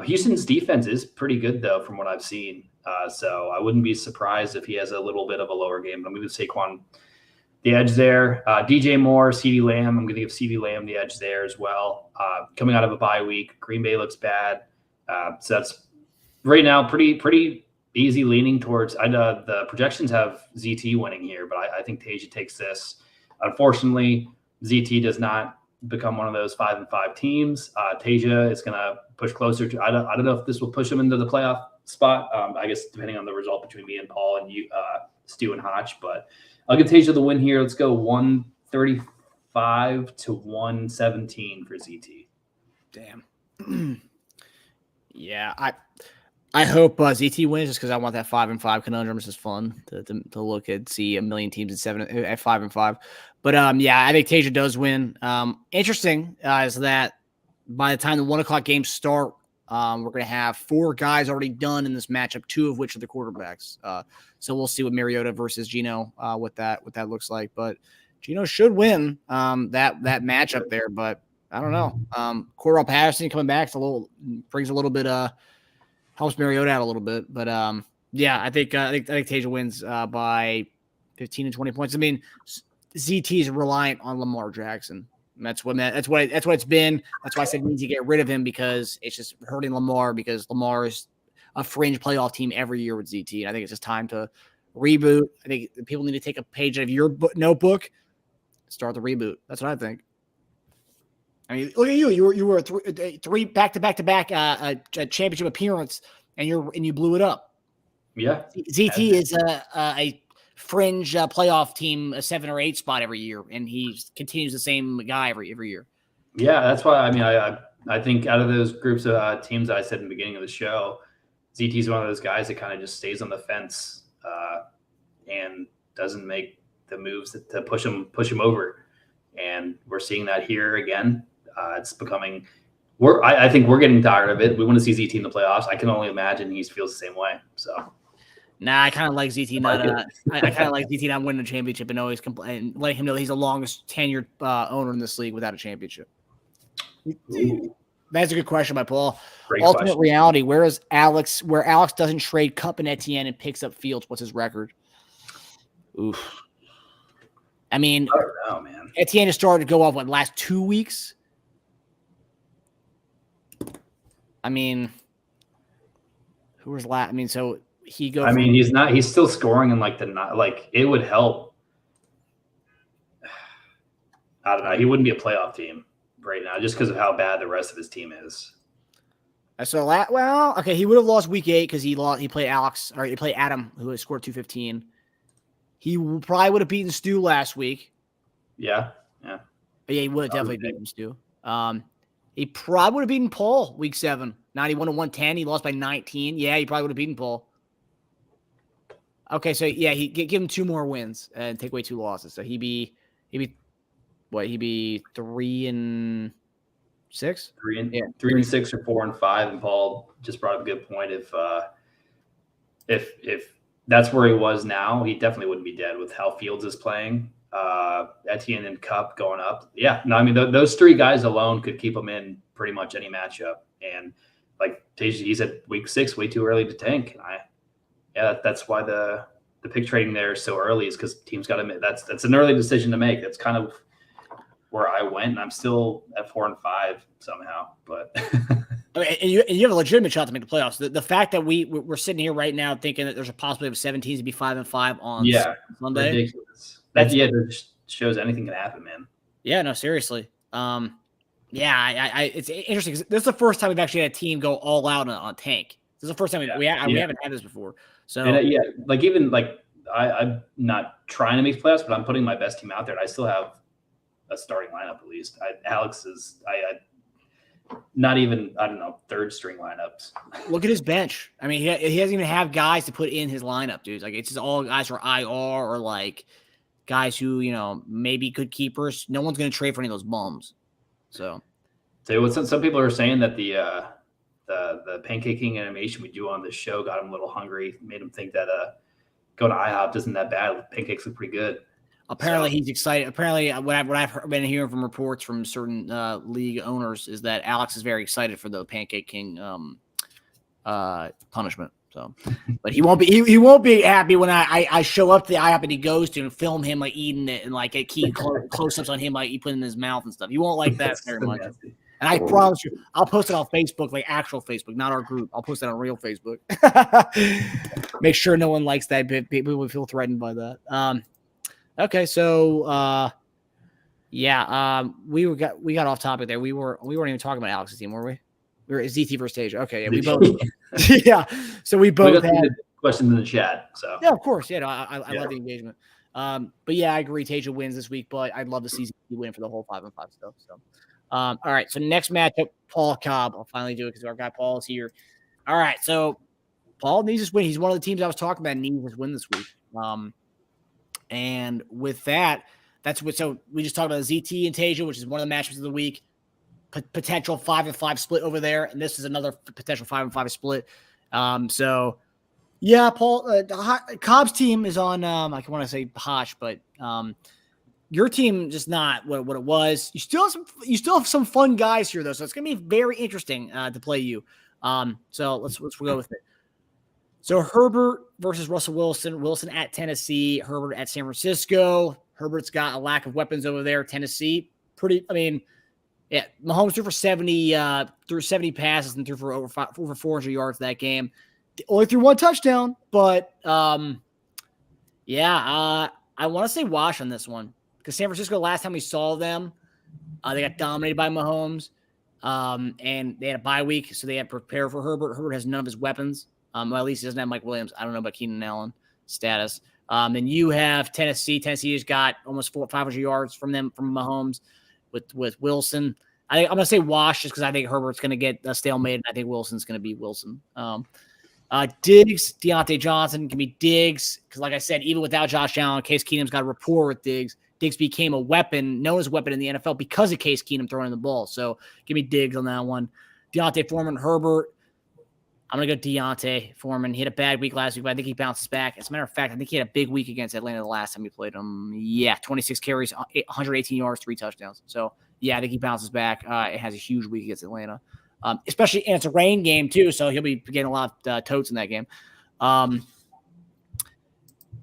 Houston's defense is pretty good though, from what I've seen. So I wouldn't be surprised if he has a little bit of a lower game. But I'm going to give Saquon the edge there. DJ Moore, CeeDee Lamb. I'm going to give CeeDee Lamb the edge there as well. Coming out of a bye week, Green Bay looks bad. So that's right now pretty easy leaning towards. The projections have ZT winning here, but I think Tasia takes this. Unfortunately, ZT does not become one of those 5-5 teams. Tasia is going to push closer to. I don't know if this will push him into the playoff spot. I guess depending on the result between me and Paul and you, Stu and Hotch. But I'll give Tasia the win here. Let's go 135 to 117 for ZT. Damn. Yeah, I hope ZT wins just because I want that 5-5 conundrum. It's just fun to look at, see a million teams at 5-5. But yeah, I think Tasia does win. Interesting is that by the time the 1:00 games start, we're going to have 4 guys already done in this matchup, 2 of which are the quarterbacks. So we'll see what Mariota versus Geno, what that looks like. But Geno should win that matchup there. But I don't know. Cordell Patterson coming back brings a little bit helps Mariota out a little bit. But yeah, I think Tasia wins by 15 to 20 points. I mean, ZT is reliant on Lamar Jackson. That's what it's been. That's why I said we need to get rid of him, because it's just hurting Lamar, because Lamar is a fringe playoff team every year with ZT. And I think it's just time to reboot. I think people need to take a page out of your notebook, start the reboot. That's what I think. I mean, look at you. You were 3 back-to-back a championship appearance, and you blew it up. Yeah. ZT is a fringe playoff team, a 7 or 8 spot every year, and he continues the same guy every year. Yeah, that's why. I mean, I think out of those groups of teams that I said in the beginning of the show, ZT is one of those guys that kind of just stays on the fence and doesn't make the moves to push him over. And we're seeing that here again. It's becoming. I think we're getting tired of it. We want to see ZT in the playoffs. I can only imagine he feels the same way. So. Nah, I kind of like ZT not. I kind of like ZT not winning a championship and always letting him know that he's the longest tenured owner in this league without a championship. Ooh. That's a good question by Paul. Great Ultimate question. reality. Where Alex doesn't trade Kupp and Etienne and picks up Fields? What's his record? Oof. I mean, I don't know, man. Etienne has started to go off last 2 weeks. I mean, who was last? I mean, so he goes. I mean, he's still scoring in it would help. I don't know. He wouldn't be a playoff team right now just because of how bad the rest of his team is. So okay, he would have lost week 8 because he played Adam, who had scored 215. He probably would have beaten Stu last week. Yeah. But yeah, he would have definitely beaten Stu. He probably would have beaten Paul week 7, 91 to 110. He lost by 19. Yeah, he probably would have beaten Paul. Okay, so yeah, give him 2 more wins and take away 2 losses. So he'd be 3-6? 3-6 or 4-5. And Paul just brought up a good point. If that's where he was now, he definitely wouldn't be dead with how Fields is playing. Etienne and Kupp going up. Yeah, no, I mean those 3 guys alone could keep him in pretty much any matchup. And like he said, week 6, way too early to tank. And that's why the pick trading there is so early, is because teams got to. That's an early decision to make. That's kind of where I went, and I'm still at 4-5 somehow. But and you have a legitimate shot to make the playoffs. The fact that we're sitting here right now thinking that there's a possibility of 7 teams to be 5-5 on Sunday. Ridiculous. That just shows anything can happen, man. Yeah, no, seriously. It's interesting because this is the first time we've actually had a team go all out on tank. This is the first time we haven't had this before. So I'm not trying to make playoffs, but I'm putting my best team out there, and I still have a starting lineup at least. Alex is not even, I don't know, 3rd string lineups. Look at his bench. I mean, he doesn't even have guys to put in his lineup, dude. Like, it's just all guys for IR or like guys who, maybe good keepers. No one's going to trade for any of those bums. So what some people are saying that the the pancaking animation we do on this show got him a little hungry, made him think that going to IHOP isn't that bad. Pancakes look pretty good. Apparently he's excited. Apparently, what I've been hearing from reports from certain league owners is that Alex is very excited for the Pancake King punishment. So, but he won't be. He won't be happy when I show up to the IHOP and he goes to and film him like eating it and like get key close-ups on him like he put it in his mouth and stuff. He won't like that very much. And I promise you, I'll post it on Facebook, like actual Facebook, not our group. I'll post it on real Facebook. Make sure no one likes that. People will feel threatened by that. Okay, so we got off topic there. We weren't even talking about Alex's team, were we? We were ZT versus Tasia. Okay, yeah, we both. Yeah, so we both had questions in the chat. So yeah, of course, yeah. No, I love the engagement. But yeah, I agree. Tasia wins this week, but I'd love to see ZT win for the whole 5-5 stuff. So, all right. So next matchup, Paul Cobb. I'll finally do it because our guy Paul is here. All right, so Paul needs this win. He's one of the teams I was talking about needs this win this week. And with that, that's what. So we just talked about ZT and Tasia, which is one of the matchups of the week. Potential 5-5 split over there, and this is another potential 5-5 split. So yeah, Paul, Cobb's team is on. I want to say Hosh, but your team just not what it was. You still have some fun guys here though, so it's gonna be very interesting to play you. So let's go with it. So Herbert versus Russell Wilson. Wilson at Tennessee. Herbert at San Francisco. Herbert's got a lack of weapons over there. Tennessee, yeah, Mahomes threw for 70 passes and threw for over 400 yards that game. Only threw one touchdown, but I want to say wash on this one because San Francisco, last time we saw them, they got dominated by Mahomes, and they had a bye week, so they had to prepare for Herbert. Herbert has none of his weapons. Well, at least he doesn't have Mike Williams. I don't know about Keenan Allen status. And you have Tennessee. Tennessee has got almost 500 yards from Mahomes. With Wilson, I'm going to say wash just because I think Herbert's going to get a stalemate, and I think Wilson's going to be Wilson. Diggs, Deontay Johnson can be Diggs because, like I said, even without Josh Allen, Case Keenum's got a rapport with Diggs. Diggs became a weapon, known as a weapon in the NFL because of Case Keenum throwing the ball. So give me Diggs on that one. Deontay Foreman, Herbert. I'm going to go Deontay Foreman. He had a bad week last week, but I think he bounces back. As a matter of fact, I think he had a big week against Atlanta the last time he played him. Yeah, 26 carries, 118 yards, 3 touchdowns. So, yeah, I think he bounces back. It has a huge week against Atlanta. Especially, and it's a rain game, too, so he'll be getting a lot of totes in that game. I'm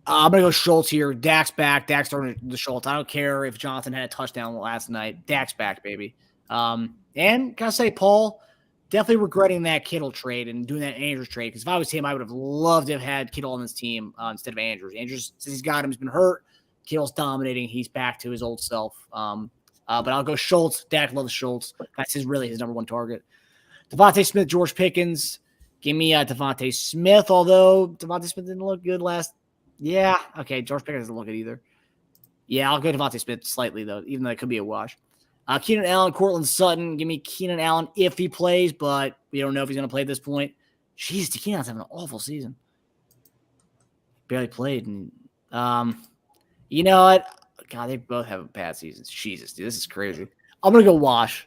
going to go Schultz here. Dak's back. Dak's starting the Schultz. I don't care if Johnson had a touchdown last night. Dak's back, baby. And got to say, Paul, definitely regretting that Kittle trade and doing that Andrews trade because if I was him, I would have loved to have had Kittle on this team instead of Andrews. Andrews, since he's got him, he's been hurt. Kittle's dominating. He's back to his old self. But I'll go Schultz. Dak loves Schultz. That's really his number one target. Devontae Smith, George Pickens. Give me Devontae Smith, although Devontae Smith didn't look good last. Yeah, okay. George Pickens doesn't look good either. Yeah, I'll go Devontae Smith slightly, though, even though it could be a wash. Keenan Allen, Cortland Sutton. Give me Keenan Allen if he plays, but we don't know if he's going to play at this point. Jeez, Keenan Allen's having an awful season. Barely played. And, you know what? God, they both have bad seasons. Jesus, dude, this is crazy. I'm going to go wash.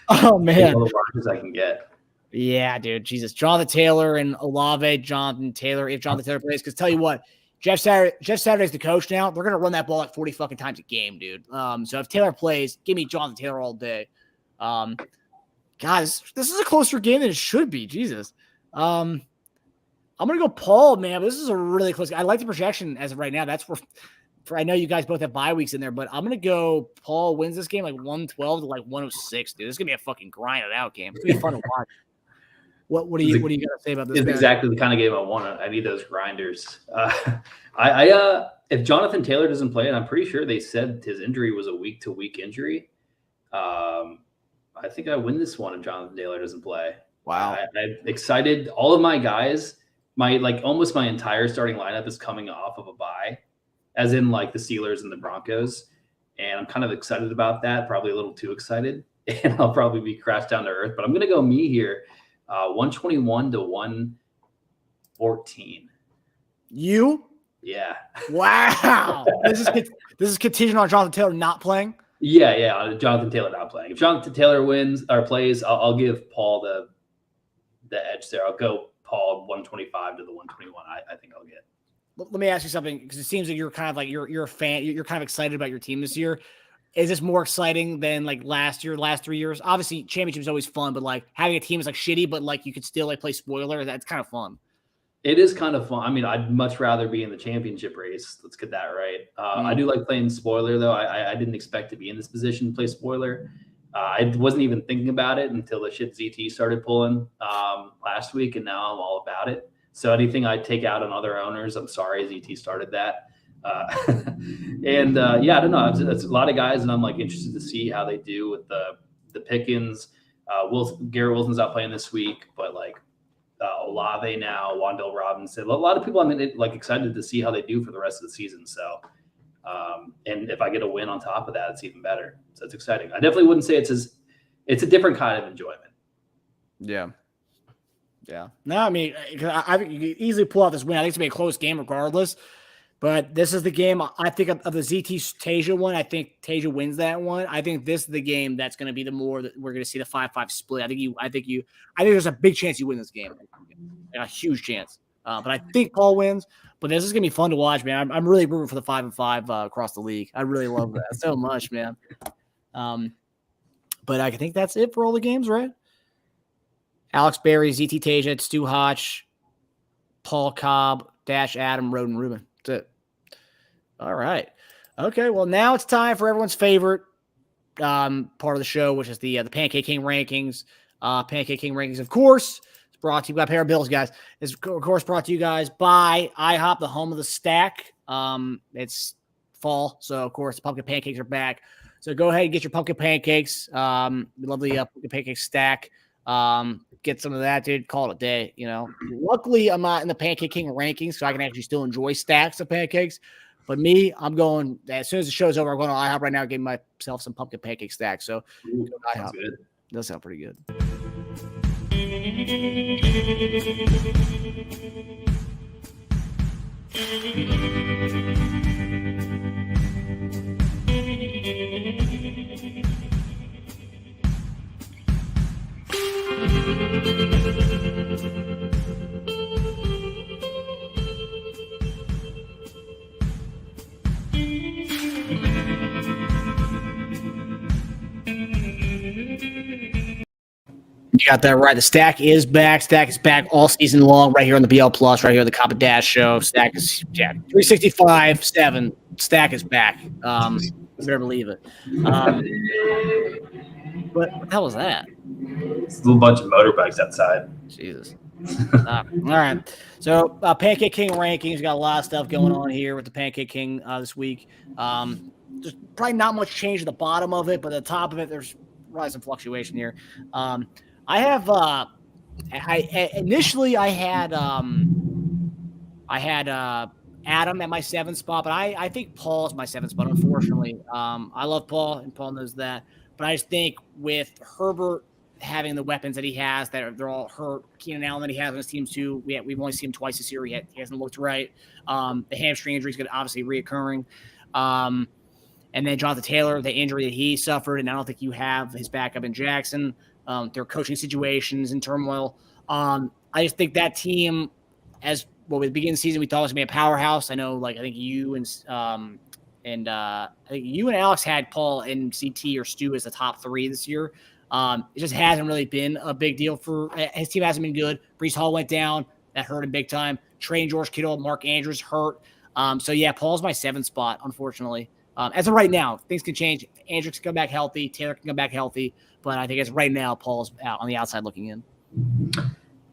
Oh, man. All the washes I can get. Yeah, dude. Jesus. Jonathan Taylor and Olave, Jonathan Taylor, if Jonathan Taylor plays. Because tell you what, Jeff Saturday's the coach now. They're going to run that ball like 40 fucking times a game, dude. So if Taylor plays, give me Jonathan Taylor all day. Guys, this is a closer game than it should be. Jesus. I'm going to go Paul, man. But this is a really close game. I like the projection as of right now. That's for I know you guys both have bye weeks in there, but I'm going to go Paul wins this game like 112 to like 106, dude. This is going to be a fucking grinded out game. It's going to be fun to watch. What do you got to say about this? It's exactly the kind of game I want. I need those grinders. If Jonathan Taylor doesn't play, and I'm pretty sure they said his injury was a week-to-week injury, I think I win this one if Jonathan Taylor doesn't play. Wow. I'm excited. All of my guys, almost my entire starting lineup is coming off of a bye, as in like the Steelers and the Broncos. And I'm kind of excited about that, probably a little too excited. And I'll probably be crashed down to earth. But I'm going to go me here. 121 to 114. You? Yeah. Wow. This is contingent on Jonathan Taylor not playing. Yeah. Jonathan Taylor not playing. If Jonathan Taylor wins or plays, I'll give Paul the edge there. I'll go Paul 125 to the 121. I think I'll get. Let me ask you something, because it seems like you're kind of like you're a fan. You're kind of excited about your team this year. Is this more exciting than like last 3 years? Obviously, championship is always fun, but like having a team is like shitty, but like you could still like play spoiler. That's kind of fun. It is kind of fun. I mean, I'd much rather be in the championship race. Let's get that right. I do like playing spoiler, though. I didn't expect to be in this position to play spoiler. I wasn't even thinking about it until the shit ZT started pulling last week, and now I'm all about it. So anything I take out on other owners, I'm sorry, ZT started that. Yeah, I don't know. It's a lot of guys, and I'm like interested to see how they do with the Pickens. Garrett Wilson's not playing this week, but like Olave now, Wan'Dale Robinson. A lot of people I'm like excited to see how they do for the rest of the season. So, and if I get a win on top of that, it's even better. So it's exciting. I definitely wouldn't say it's a different kind of enjoyment. Yeah. Yeah. No, I mean, I think you could easily pull out this win. I think it's going to be a close game regardless. But this is the game, I think, of the ZT-Tasia one. I think Tasia wins that one. I think this is the game that's going to be the more that we're going to see the 5-5 split. I think there's a big chance you win this game. A huge chance. But I think Paul wins. But this is going to be fun to watch, man. I'm really rooting for the 5-5 across the league. I really love that so much, man. But I think that's it for all the games, right? Alex Berry, ZT-Tasia, Stu Hotch, Paul Cobb, Dash Adam, Roden Rubin. That's it. All right. Okay. Well, now it's time for everyone's favorite part of the show, which is the Pancake King rankings. Pancake King rankings, of course, it's brought to you by a pair of bills, guys. It's of course brought to you guys by IHOP, the home of the stack. It's fall, so of course the pumpkin pancakes are back. So go ahead and get your pumpkin pancakes. We love the pumpkin pancake stack. Get some of that, dude. Call it a day. You know, luckily I'm not in the Pancake King rankings, so I can actually still enjoy stacks of pancakes. But me, I'm going as soon as the show's over. I'm going to IHOP right now, getting myself some pumpkin pancake stacks. So IHOP. Good. Does sound pretty good. You got that right. The stack is back. Stack is back all season long, right here on the BL Plus, right here on the Cop and Dash show. Stack is 365/7. Stack is back. You better believe it. What the hell was that? It's a little bunch of motorbikes outside. Jesus. All right. So Pancake King rankings. Got a lot of stuff going on here with the Pancake King this week. There's probably not much change at the bottom of it, but at the top of it, there's probably some fluctuation here. I have initially had Adam at my 7th spot, but I think Paul's my 7th spot, unfortunately. I love Paul, and Paul knows that. But I just think with Herbert having the weapons that he has, that they're all hurt, Keenan Allen that he has on his team too, we've only seen him twice this year. He hasn't looked right. The hamstring injury is going to obviously reoccurring. And then Jonathan Taylor, the injury that he suffered, and I don't think you have his backup in Jackson. Their coaching situations in turmoil. I just think that team, with the beginning of the season, we thought it was going to be a powerhouse. I know, I think you and I think you and Alex had Paul and CT or Stu as the top 3 this year. It just hasn't really been a big deal for his team. Hasn't been good. Breece Hall went down. That hurt him big time. Trey and George Kittle, Mark Andrews hurt. So yeah, Paul's my 7th spot, unfortunately. As of right now, things can change. Andrews can come back healthy. Taylor can come back healthy. But I think as of right now, Paul's out on the outside looking in.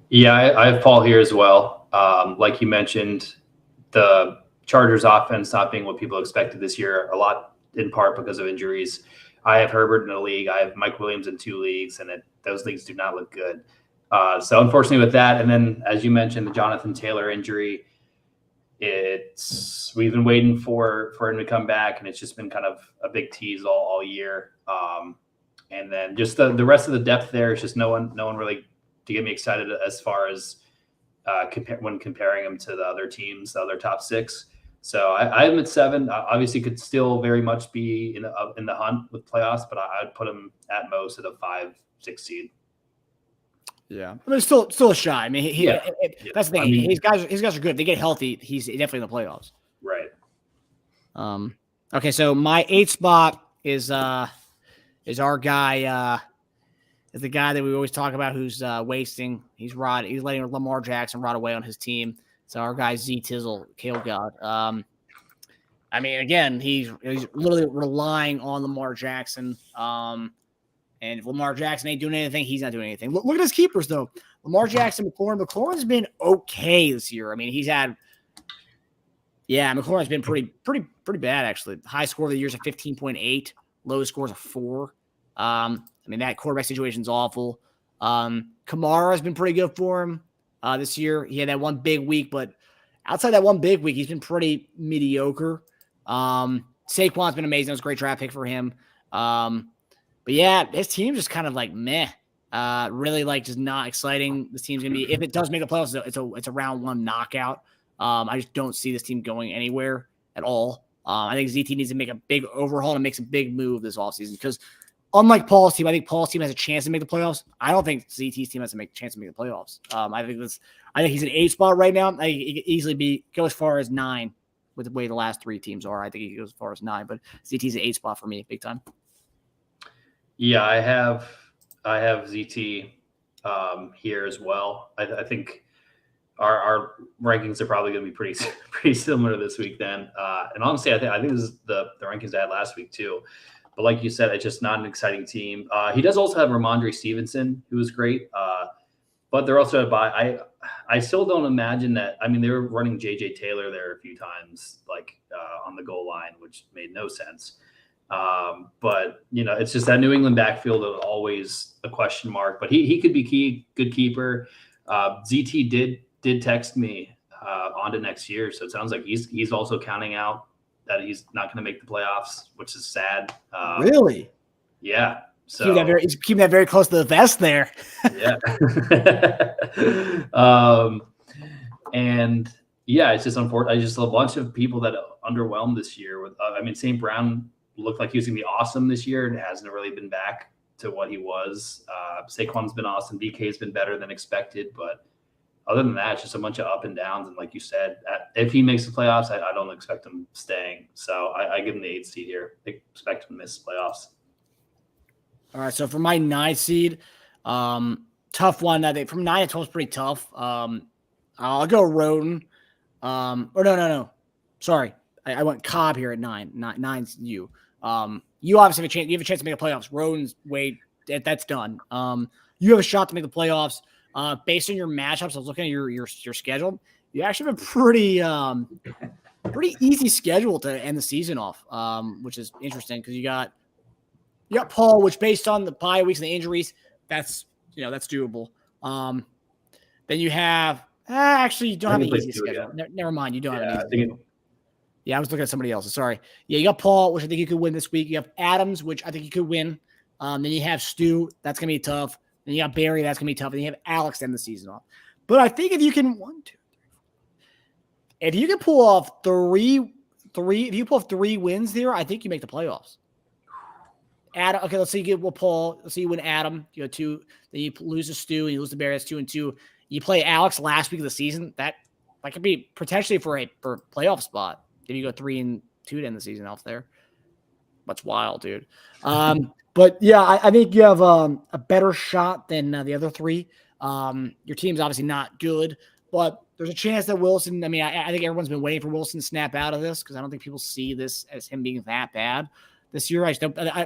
Yeah, I have Paul here as well. Like you mentioned, the Chargers offense not being what people expected this year, a lot in part because of injuries. I have Herbert in a league. I have Mike Williams in 2 leagues, and those leagues do not look good. So unfortunately with that, and then as you mentioned, the Jonathan Taylor injury, we've been waiting for him to come back, and it's just been kind of a big tease all year. And then just the rest of the depth there is just no one really to get me excited as far as when comparing him to the other teams, the other top 6. So I have him at 7. Obviously, could still very much be in the hunt with playoffs, but I'd put him at most at a 5-6 seed. Yeah, I mean, still a shot. I mean, that's the thing. I mean, his guys are good. If they get healthy, he's definitely in the playoffs. Right. Okay, so my 8th spot is our guy. Is the guy that we always talk about who's wasting. He's letting Lamar Jackson rot away on his team. So our guy Z Tizzle, Kale God. I mean, again, he's literally relying on Lamar Jackson. And if Lamar Jackson ain't doing anything, he's not doing anything. Look at his keepers, though. Lamar Jackson, McLaurin. McLaurin's been okay this year. I mean, McLaurin's been pretty bad, actually. High score of the year is a 15.8. Low score is a 4. I mean, that quarterback situation is awful. Kamara has been pretty good for him this year. He had that one big week, but outside that one big week, he's been pretty mediocre. Saquon's been amazing. It was a great draft pick for him. But yeah, his team's just kind of like meh. Really like just not exciting. This team's gonna be, if it does make the playoffs, it's a round 1 knockout. I just don't see this team going anywhere at all. I think ZT needs to make a big overhaul and make some big move this offseason because unlike Paul's team, I think Paul's team has a chance to make the playoffs. I don't think ZT's team has a chance to make the playoffs. I think he's an 8 spot right now. I think he could easily go as far as 9 with the way the last 3 teams are. I think he goes as far as 9, but ZT's an 8 spot for me, big time. Yeah, I have ZT here as well. I think our rankings are probably going to be pretty similar this week then. And honestly, I think this is the rankings I had last week too. But like you said, it's just not an exciting team. He does also have Ramondre Stevenson, who is great. But they're also I still don't imagine that. I mean, they were running JJ Taylor there a few times, like on the goal line, which made no sense. But it's just that New England backfield is always a question mark, but he could be good keeper. ZT did text me on to next year. So it sounds like he's also counting out that he's not going to make the playoffs, which is sad. Really? Yeah. So he's keeping that very close to the vest there. Yeah. And yeah, it's just unfortunate. Just a bunch of people that underwhelmed this year with, St. Brown looked like he was going to be awesome this year and hasn't really been back to what he was. Saquon's been awesome. DK has been better than expected, but other than that, it's just a bunch of up and downs. And like you said, if he makes the playoffs, I don't expect him staying. So I give him the 8th seed here. I expect him to miss the playoffs. All right. So for my 9th seed, tough one. From 9 to 12 is pretty tough. I'll go Roden. No. Sorry. I went Cobb here at 9. 9's you. You obviously have a chance. You have a chance to make the playoffs. Roden's that's done. You have a shot to make the playoffs. Based on your matchups, I was looking at your schedule. You actually have a pretty easy schedule to end the season off, which is interesting because you got Paul, which based on the bye weeks and the injuries, that's doable. Then you have actually you don't have an easy schedule. Never mind, you don't have an easy schedule. Yeah, I was looking at somebody else. Sorry. Yeah, you got Paul, which I think you could win this week. You have Adams, which I think you could win. Then you have Stu. That's going to be tough. Then you got Barry. That's going to be tough. And you have Alex to end the season off. But I think if you can if you can pull off three wins there, I think you make the playoffs. Adam, okay, let's say you get Paul. Let's say you win Adam. You go 2. Then you lose to Stu and you lose to Barry. That's 2-2. You play Alex last week of the season. That could be potentially for a playoff spot. If you go 3-2 to end the season off there. That's wild, dude. But yeah, I think you have a better shot than the other 3. Your team's obviously not good, but there's a chance that Wilson. I mean, I think everyone's been waiting for Wilson to snap out of this because I don't think people see this as him being that bad this year.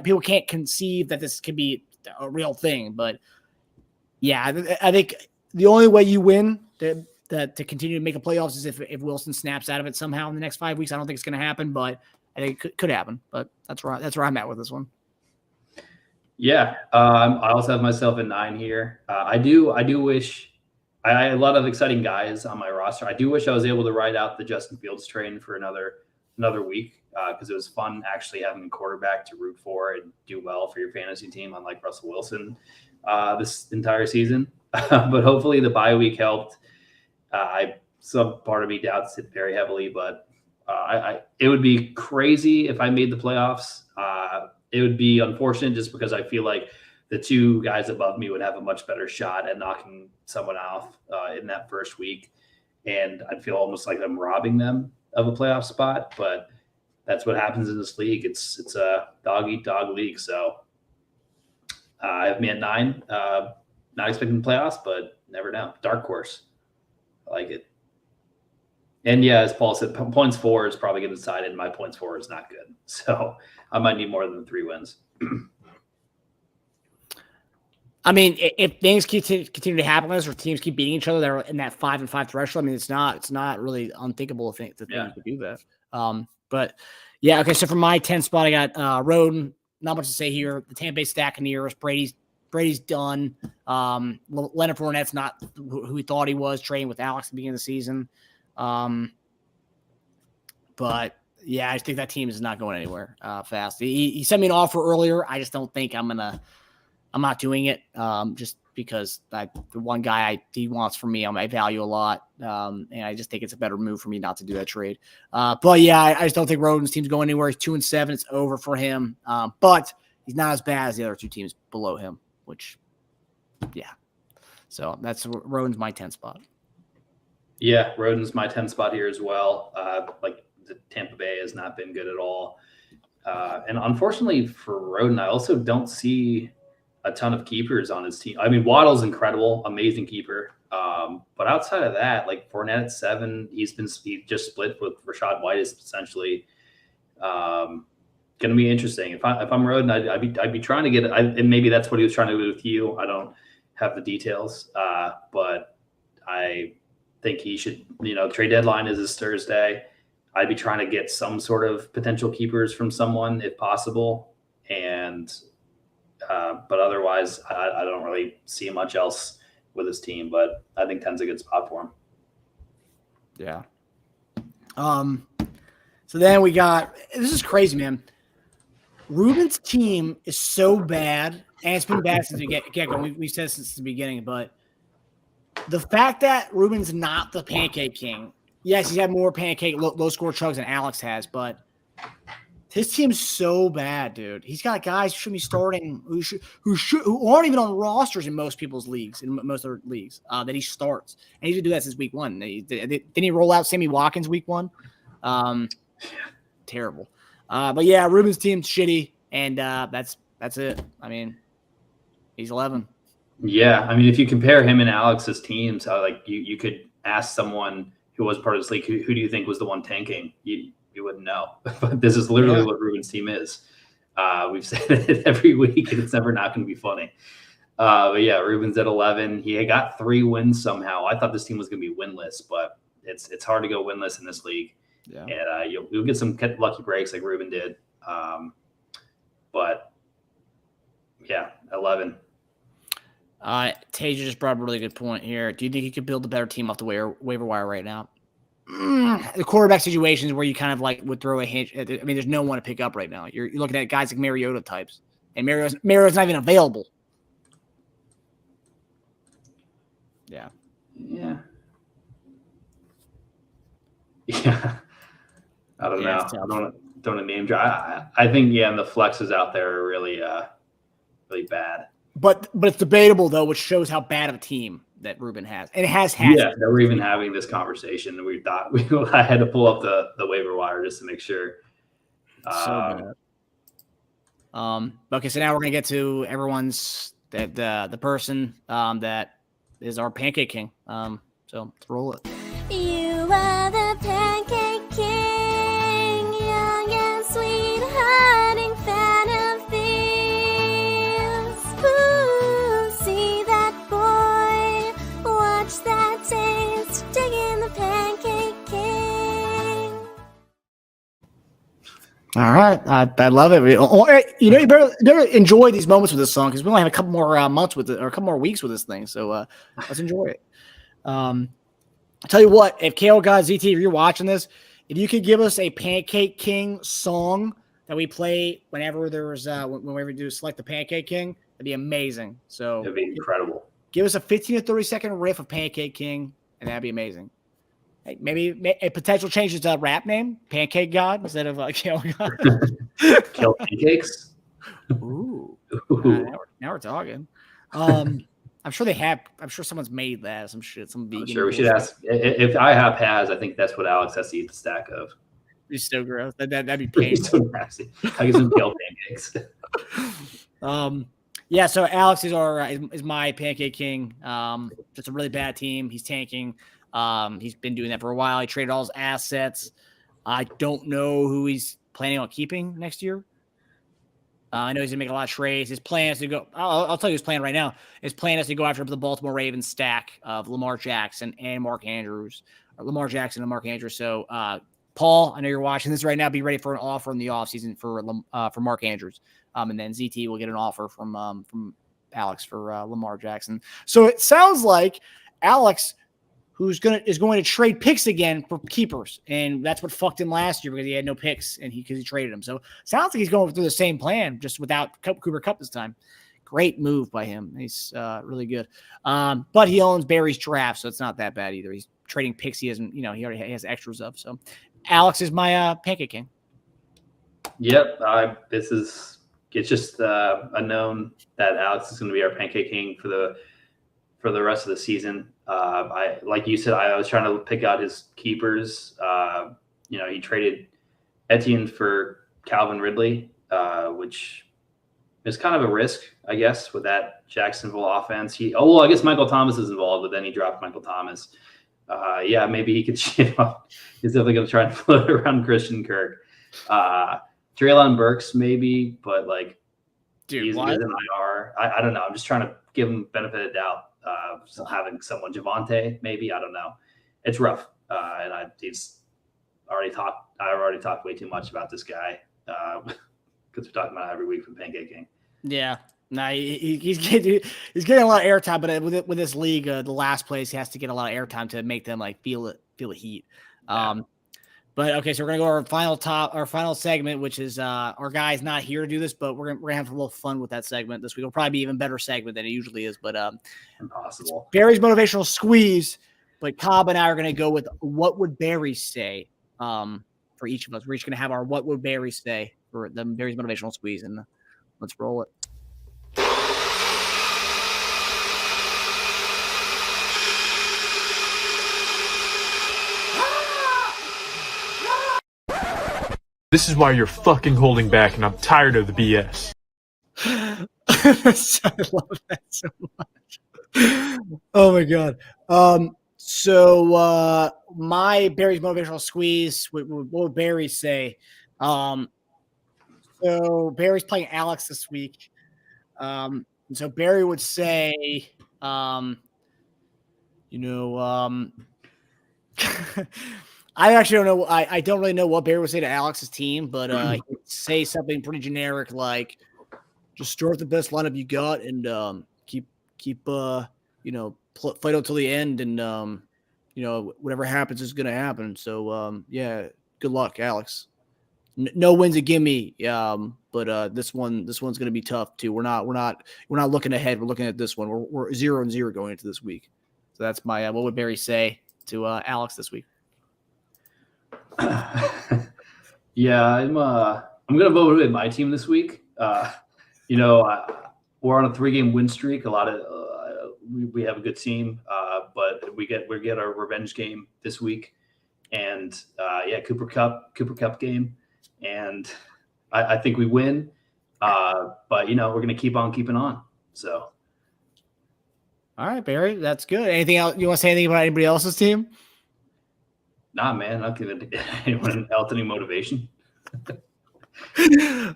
People can't conceive that this could be a real thing. But yeah, I think the only way you win to continue to make the playoffs is if Wilson snaps out of it somehow in the next 5 weeks. I don't think it's going to happen, but I think it could happen. But that's where I'm at with this one. Yeah, I also have myself at 9 here. I do wish I had a lot of exciting guys on my roster. I do wish I was able to ride out the Justin Fields train for another week because it was fun actually having a quarterback to root for and do well for your fantasy team, unlike Russell Wilson this entire season. But hopefully the bye week helped. Some part of me doubts it very heavily, but It would be crazy if I made the playoffs. It would be unfortunate just because I feel like the two guys above me would have a much better shot at knocking someone off in that first week. And I'd feel almost like I'm robbing them of a playoff spot, but that's what happens in this league. It's a dog-eat-dog league. So I have me at 9, not expecting the playoffs, but never know. Dark horse. I like it. And yeah, as Paul said, points 4 is probably going to decide, and my points 4 is not good. So I might need more than 3 wins. I mean, if things continue to happen, or teams keep beating each other that are in that 5-5 threshold, I mean, it's not really unthinkable to think that you could do that. But yeah, okay. So for my 10th spot, I got Roden. Not much to say here. The Tampa Bay Staccaneers. Brady's done. Leonard Fournette's not who he thought he was, training with Alex at the beginning of the season. But yeah, I just think that team is not going anywhere fast. He sent me an offer earlier. I just don't think I'm not doing it just because the one guy he wants from me, I value a lot. And I just think it's a better move for me not to do that trade. But yeah, I just don't think Roden's team's going anywhere. He's 2-7. It's over for him. But he's not as bad as the other two teams below him, which, yeah. So that's Roden's my 10th spot. Yeah, Roden's my 10th spot here as well. Like the Tampa Bay has not been good at all. And unfortunately for Roden, I also don't see a ton of keepers on his team. I mean, Waddle's incredible, amazing keeper. But outside of that, like Fournette at 7, he just split with Rachaad White is essentially going to be interesting. If I'm Roden, I'd be trying to get, and maybe that's what he was trying to do with you. I don't have the details, but I think he should, trade deadline is this Thursday. I'd be trying to get some sort of potential keepers from someone if possible. And, but otherwise, I don't really see much else with his team, but I think 10's a good spot for him. Yeah. So then we got, this is crazy, man. Ruben's team is so bad, and it's been bad since we get going. We said since the beginning, but the fact that Ruben's not the pancake king, yes, he's had more pancake low score chugs than Alex has, but his team's so bad, dude. He's got guys who should be starting who aren't even on rosters in most people's leagues, in most other leagues, that he starts. And he did do that since week 1. Didn't he roll out Sammy Watkins week 1? Terrible. But yeah, Ruben's team's shitty, and that's it. I mean, he's 11. Yeah, I mean, if you compare him and Alex's teams, like you could ask someone who was part of this league, who do you think was the one tanking? You wouldn't know. But this is literally what Ruben's team is. We've said it every week, and it's never not going to be funny. But yeah, Ruben's at 11. He got 3 wins somehow. I thought this team was going to be winless, but it's hard to go winless in this league. Yeah. And you'll get some lucky breaks like Ruben did. But yeah, 11. Tasia just brought up a really good point here. Do you think you could build a better team off the waiver wire right now? The quarterback situations where you kind of like would throw a hint. I mean, there's no one to pick up right now. You're looking at guys like Mariota types, and Mariota's not even available. Yeah. Yeah. Yeah. I don't know. I don't name drop. I think and the flexes out there are really really bad. But it's debatable though, which shows how bad of a team that Ruben has, and it has had. Yeah, that we're even having this conversation. We thought I had to pull up the waiver wire just to make sure. So bad. Okay, so now we're gonna get to everyone's the person that is our pancake king. So let's roll it. You are the pancake king, young and sweet, hiding fan of thieves. Ooh, see that boy, watch that taste, digging the pancake king. All right, I love it. You better enjoy these moments with this song because we only have a couple more months with it, or a couple more weeks with this thing. So let's enjoy it. I'll tell you what, if KO God ZT, if you're watching this, if you could give us a Pancake King song that we play whenever there's whenever we do select the Pancake King, that'd be amazing. So it'd be incredible. Give us a 15 to 30 second riff of Pancake King, and that'd be amazing. Hey, maybe a potential change is a rap name, Pancake God, instead of Kale God. Kill pancakes. Ooh. Ooh. Now we're talking. I'm sure they have. I'm sure someone's made that some shit. Some vegan. I'm sure we should bullshit. ask if IHOP has. I think that's what Alex has to eat the stack of. It's so gross. That'd be It's painful. so nasty. I get some kale pancakes. Yeah. So Alex is is my Pancake King. It's a really bad team. He's tanking. He's been doing that for a while. He traded all his assets. I don't know who he's planning on keeping next year. I know he's gonna make a lot of trades. His plan is to go. I'll tell you his plan right now. His plan is to go after the Baltimore Ravens stack of Lamar Jackson and Mark Andrews, or Lamar Jackson and Mark Andrews. So, Paul, I know you're watching this right now. Be ready for an offer in the offseason for Mark Andrews, and then ZT will get an offer from Alex for Lamar Jackson. So it sounds like Alex, is going to trade picks again for keepers, and that's what fucked him last year because he had no picks and because he traded them. So sounds like he's going through the same plan, just without Cooper Kupp this time. Great move by him. He's really good. But he owns Barry's draft, so it's not that bad either. He's trading picks. He hasn't, he already has extras of. So Alex is my Pancake King. Yep. It's just a known that Alex is going to be our Pancake King for the rest of the season. Like you said, I was trying to pick out his keepers. He traded Etienne for Calvin Ridley, which is kind of a risk, I guess, with that Jacksonville offense. I guess Michael Thomas is involved, but then he dropped Michael Thomas. Maybe he could He's definitely going to try and float around Christian Kirk. Treylon Burks, maybe, but Dude, he's good in IR. I don't know. I'm just trying to give him benefit of doubt. Having someone Javonte, maybe, I don't know. It's rough. And I've already talked way too much about this guy because we're talking about it every week from Pancake King. Yeah. No, he's getting a lot of airtime, but with this league, the last place, he has to get a lot of airtime to make them feel the heat. Yeah. But okay, so we're gonna go our final segment, which is our guy's not here to do this, but we're gonna have a little fun with that segment this week. It'll probably be even better segment than it usually is. But Impossible. Barry's motivational squeeze. But Cobb and I are gonna go with what would Barry say for each of us. We're each gonna have our what would Barry say for the Barry's motivational squeeze, and let's roll it. This is why you're fucking holding back, and I'm tired of the BS. I love that so much. Oh my god. So my Barry's motivational squeeze. What would Barry say? So Barry's playing Alex this week. And so Barry would say, I actually don't know. I don't really know what Barry would say to Alex's team, but he would say something pretty generic like, just start the best lineup you got and keep fight until the end, and whatever happens is gonna happen. So good luck, Alex. No wins a gimme, but this one's gonna be tough too. We're not looking ahead. We're looking at this one. We're 0-0 going into this week. So that's my what would Barry say to Alex this week? Yeah, I'm gonna vote with my team this week. We're on a 3-game win streak. A lot of we have a good team, but we get our revenge game this week, and Cooper Kupp game, and I think we win. But we're gonna keep on keeping on. So, all right, Barry, that's good. Anything else you want to say? Anything about anybody else's team? Nah, man, not giving anyone else any motivation.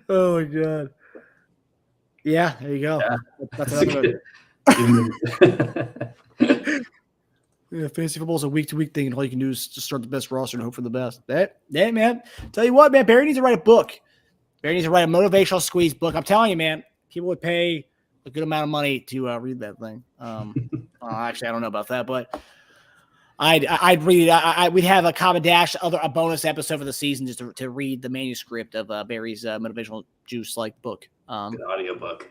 Oh my god. Yeah, there you go. Yeah. That's another Good. Yeah, fantasy football is a week-to-week thing, and all you can do is just start the best roster and hope for the best. Yeah, man. Tell you what, man, Barry needs to write a book. Barry needs to write a motivational squeeze book. I'm telling you, man, people would pay a good amount of money to read that thing. Actually, I don't know about that, but I'd read it. We'd have a Common Dash, a bonus episode for the season just to read the manuscript of Barry's motivational juice book. Good audiobook.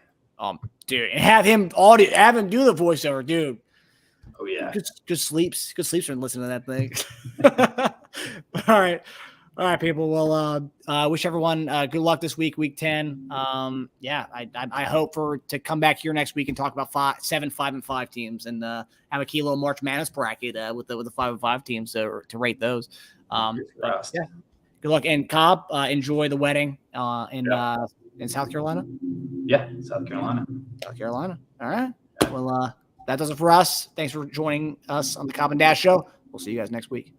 Dude, and have him do the voiceover, dude. Oh yeah. Good sleeps from listening to that thing. All right, people. Well, wish everyone good luck this week, week 10. I hope to come back here next week and talk about 5-5 teams and have a key little March Madness bracket with the 5-5 teams to rate those. Good luck, and Cobb. Enjoy the wedding in South Carolina. Yeah, South Carolina. All right. Well, that does it for us. Thanks for joining us on the Cobb and Dash Show. We'll see you guys next week.